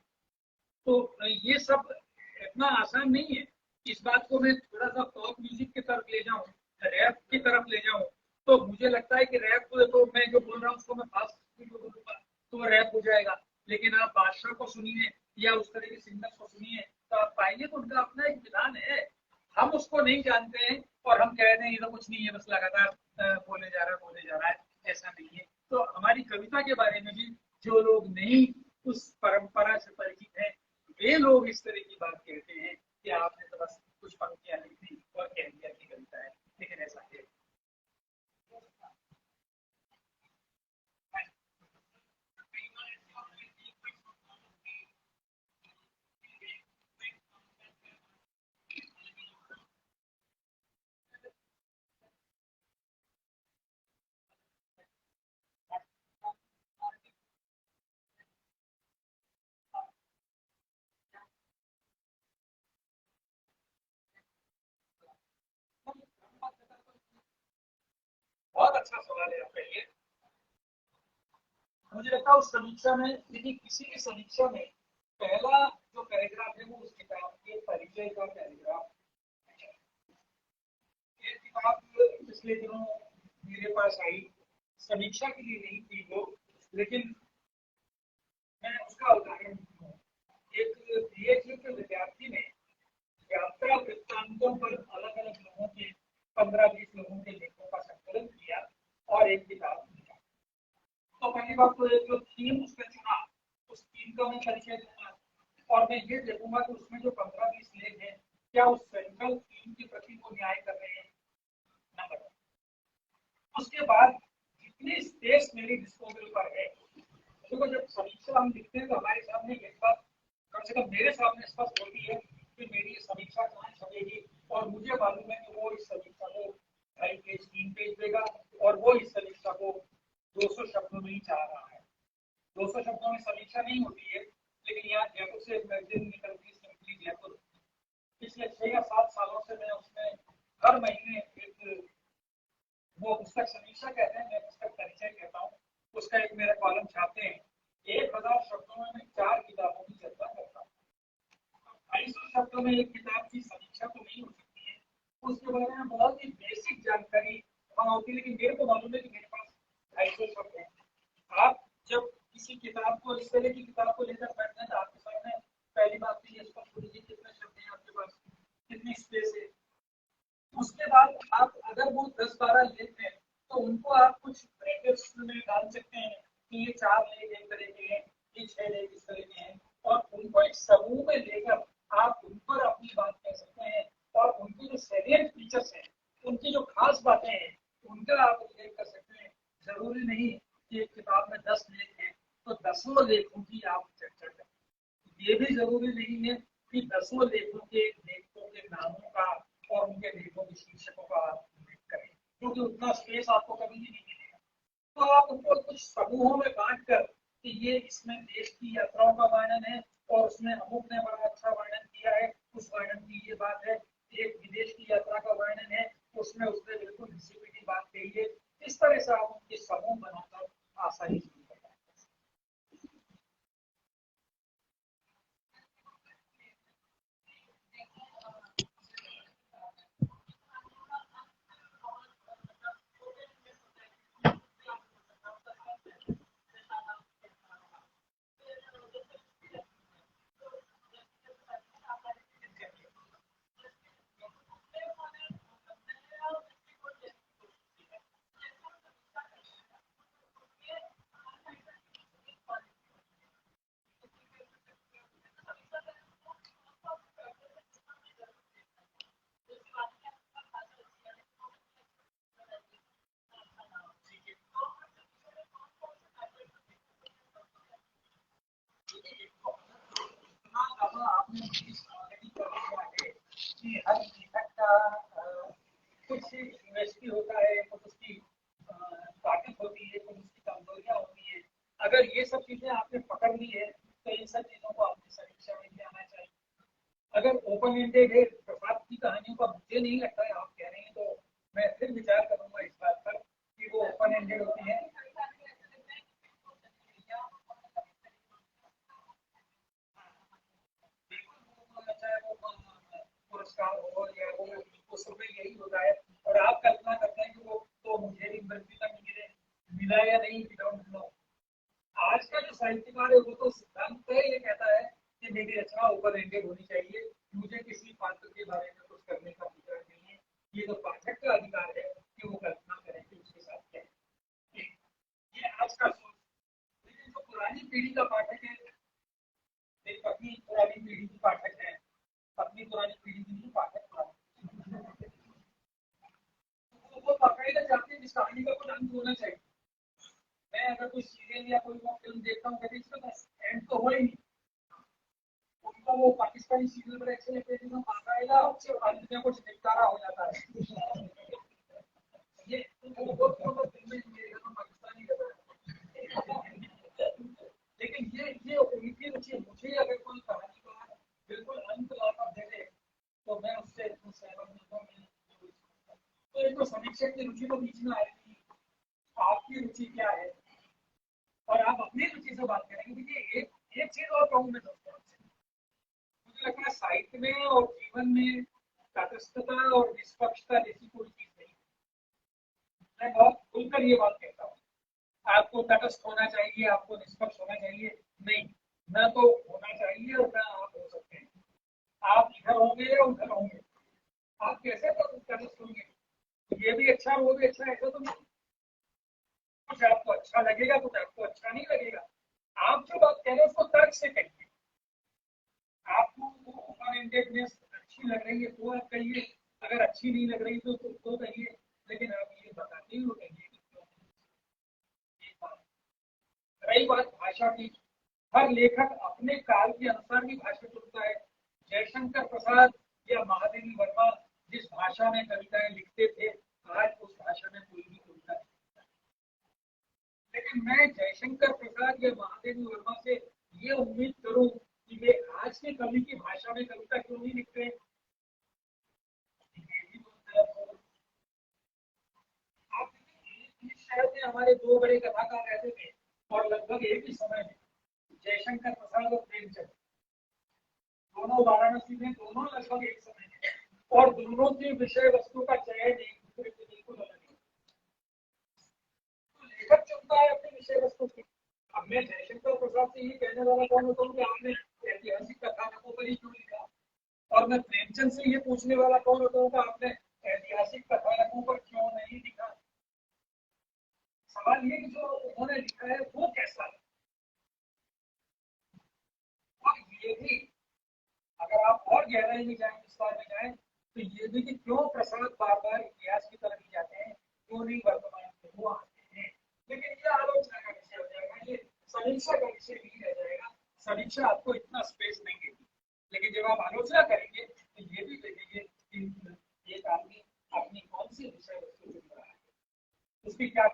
तो ये सब इतना आसान नहीं है। इस बात को मैं थोड़ा सा पॉप म्यूजिक की तरफ ले जाऊं, रैप की तरफ ले जाऊं, तो मुझे लगता है कि रैप तो मैं जो बोल रहा हूँ उसको मैं फास्ट बोलूंगा तो वो रैप हो जाएगा। लेकिन आप बादशाह को सुनिए या उस तरह के सिंगर्स को सुनिए, तो आप पाएंगे तो उनका अपना एक विधान है। हम उसको नहीं जानते हैं और हम कह रहे हैं ये तो कुछ नहीं है, बस लगातार बोले जा रहा है। ऐसा नहीं है। तो हमारी कविता के बारे में भी जो लोग नहीं उस परंपरा से परिचित हैं, वे लोग इस तरह की बात कहते हैं कि आपने तो बस कुछ पंक्तियां लिख दी और कह दिया कि कविता है, लेकिन ऐसा है। बहुत अच्छा सवाल है आपका ये। मुझे लगता है उस समीक्षा में, यदि किसी भी समीक्षा में पहला जो पैराग्राफ है वो उस किताब के परिचय का पैराग्राफ है। ये किताब पिछले दिनों मेरे पास आई, समीक्षा के लिए नहीं थी, लोग लेकिन मैं उसका उदाहरण दूं। एक पीएचडी के विद्यार्थी ने यात्रा वृत्तांतों पर अलग अलग लोगों के 15-20 लोगों के लेखों का संकलन किया और एक किताब लिखा। तो पहली बात तो एक जो थीम उसने चुना, उस थीम का मैं परिचय दूंगा और मैं ये देखूंगा कि उसमें जो 15-20 लेख हैं क्या उस सेंट्रल थीम के प्रति वो न्याय कर रहे हैं। नंबर 1। उसके बाद जितनी स्पेस मेरी डिस्पोजल पर है, देखो जब समीक्षा हम लिखते हैं तो हमारे सामने एक बात कम से कम मेरे सामने स्पष्ट होती है कि मेरी ये समीक्षा कहाँ छपेगी, और मुझे मालूम है कि वो इस समीक्षा को 2.5 पेज 3 पेज देगा और वो इस समीक्षा को 200 शब्दों में ही चाह रहा है। 200 शब्दों में समीक्षा नहीं होती है, लेकिन यहाँ जयपुर से एक मैगजीन निकलती है सिंपली जयपुर। पिछले 6 या 7 सालों से मैं उसमें हर महीने एक, वो पुस्तक समीक्षा कहते हैं, मैं पुस्तक परिचय कहता हूँ, उसका एक मेरा कॉलम छापते हैं। 1000 शब्दों में मैं 4 किताबों की चर्चा करता हूँ। 250 शब्दों में एक किताब की समीक्षा तो नहीं हो सकती है, उसके बारे में बहुत ही बेसिक जानकारी वहाँ होती है, लेकिन मेरे को मालूम है कि मेरे पास 250 शब्द है। आप जब किसी किताब को, इस तरह की किताब को लेकर बैठते हैं तो आपके सामने पहली बात तो ये स्पष्ट होगी कितने शब्द हैं आपके पास, कितनी स्पेस है। उसके बाद आप अगर वो 10-12 लेख हैं तो उनको आप कुछ ब्रैकेट्स में डाल सकते हैं कि ये 4 लेख एक तरह के हैं, ये 6 लेख इस तरह के हैं, और उनको एक समूह में लेकर आप उन पर अपनी बात कह सकते हैं और उनकी जो सैलिएंट फीचर्स हैं, उनकी जो खास बातें हैं, उनका आप उल्लेख कर सकते हैं। जरूरी नहीं कि एक किताब में 10 लेख हैं तो 10 लेखों की आप चर्चा करें। ये भी जरूरी नहीं है कि 10 लेखों के नामों का और उनके लेखों के शीर्षकों का आप उल्लेख करें, क्योंकि उतना स्पेस आपको कभी भी नहीं मिलेगा। तो आप उनको कुछ समूहों में बांट कर कि ये इसमें देश की यात्राओं का वर्णन है और उसमें अमुक ने बड़ा अच्छा वर्णन किया है, उस वर्णन की ये बात है। एक विदेश की यात्रा का वर्णन है, उसमें उसने बिल्कुल घिसी पिटी बात कही है। इस तरह से आप उनके समूह बनाकर आसानी से कर पाएंगे। हर लेखक का कुछ यूनिवर्सिटी होता है, कुछ उसकी ताकत होती है, कुछ उसकी कमजोरियां होती है। अगर ये सब चीजें आपने पकड़ ली है तो इन सब चीजों को आपकी समीक्षा में भी आना चाहिए। अगर ओपन एंडेड है प्रभात की कहानियों का, मुझे नहीं लगता है, आप कह रहे हैं तो मैं फिर विचार करूंगा इस बात पर कि वो ओपन एंडेड होती है। चाहे वो पुरस्कार हो या वो सब में यही होता है। और आप कल्पना करते हैं कि वो तो मुझे भी मृत्यु तक मिले, मिला या नहीं, वी डोंट नो। आज का जो साहित्यकार है वो तो सिद्धांत पे ये कहता है कि मेरी रचना ओपन एंडेड होनी चाहिए, मुझे किसी पात्र के बारे में कुछ करने का अधिकार नहीं है। ये तो पाठक का अधिकार है कि वो कल्पना करें कि उसके साथ क्या है। ये आज का सोच। लेकिन जो पुरानी पीढ़ी का पाठक है, मेरी पत्नी पुरानी पीढ़ी की पाठक है, पत्नी पुरानी पीढ़ी की नहीं, पाठक पुरानी, वो बाकायदा चाहते हैं इस कहानी का कुछ अंत होना चाहिए। मैं अगर कोई सीरियल या कोई फिल्म देखता हूँ कभी इसका बस एंड तो हो ही नहीं। उनका वो पाकिस्तानी सीरियल पर एक्शन लेते हैं, बाकायदा अंत में कुछ निपटारा हो जाता है। ये वो फिल्में मेरे घर में पाकिस्तानी रहता है। लेकिन ये उनकी रुचि, मुझे अगर कोई कहानी का बिल्कुल अंत लाकर दे दे तो मैं उससे सहमत नहीं हूँ। तो एक तो समीक्षक की रुचि तो बीच में आएगी, आपकी रुचि क्या है और आप अपनी रुचि से बात करेंगे। देखिए एक चीज और कहूँ मैं दोस्तों, मुझे लगता है साहित्य में और जीवन में तटस्थता और निष्पक्षता जैसी कोई चीज नहीं। मैं बहुत खुलकर ये बात कहता हूँ आपको तटस्थ होना चाहिए, आपको निष्पक्ष होना चाहिए, नहीं, न तो होना चाहिए और न आप हो सकते हैं। आप इधर होंगे या उधर होंगे, आप कैसे तटस्थ होंगे? ये भी अच्छा वो भी अच्छा, ऐसा तो नहीं। कुछ आपको अच्छा लगेगा, कुछ आपको अच्छा नहीं लगेगा। आप जो बात कह रहे हैं उसको तर्क से कहिए। आपको वो ओपन एंडेडनेस अच्छी लग रही है तो आप कहिए, अगर अच्छी नहीं लग रही तो कहिए, लेकिन आप ये बताते ही कहिए कि क्यों नहीं। रही बात भाषा की, हर लेखक अपने काल के अनुसार भी भाषा चुनता है। जयशंकर प्रसाद या महादेवी वर्मा जिस भाषा में कविताएं लिखते थे, आज उस भाषा में कोई भी कविता नहीं लिखता। लेकिन मैं जयशंकर प्रसाद या महादेवी वर्मा से ये उम्मीद करूं कि वे आज के कवि की भाषा में कविता क्यों नहीं लिखते। ये भी बहुत गलत होगा। आप देखिए, इस शहर में हमारे दो बड़े कथाकार रहते थे और लगभग एक ही समय में, जयशंकर प्रसाद और प्रेमचंद, दोनों वाराणसी में, दोनों लगभग एक समय में, और दोनों की विषय वस्तु का चयन एक दूसरे से बिल्कुल अलग है। तो लेखक चुनता है अपनी विषय वस्तु की। अब मैं जयशंकर प्रसाद से ये कहने वाला कौन होता हूँ कि आपने ऐतिहासिक कथानकों पर ही क्यों लिखा, और मैं प्रेमचंद से ये पूछने वाला कौन होता हूँ कि आपने ऐतिहासिक कथानकों पर क्यों नहीं लिखा। सवाल ये कि जो उन्होंने लिखा है वो कैसा है। और ये भी, अगर आप और गहराई में जाएं, विस्तार में जाएं, तो ये भी कि क्यों प्रसाद बार बार इतिहास की तरफ ही जाते हैं, क्यों नहीं वर्तमान में वो आते हैं। लेकिन ये आलोचना का विषय हो जाएगा, ये समीक्षा का विषय नहीं रह जाएगा। समीक्षा आपको इतना स्पेस नहीं देगी, लेकिन जब आप आलोचना करेंगे तो ये भी देखेंगे कि एक आदमी अपनी कौन सी विषय वस्तु चुन रहा है, उसकी क्या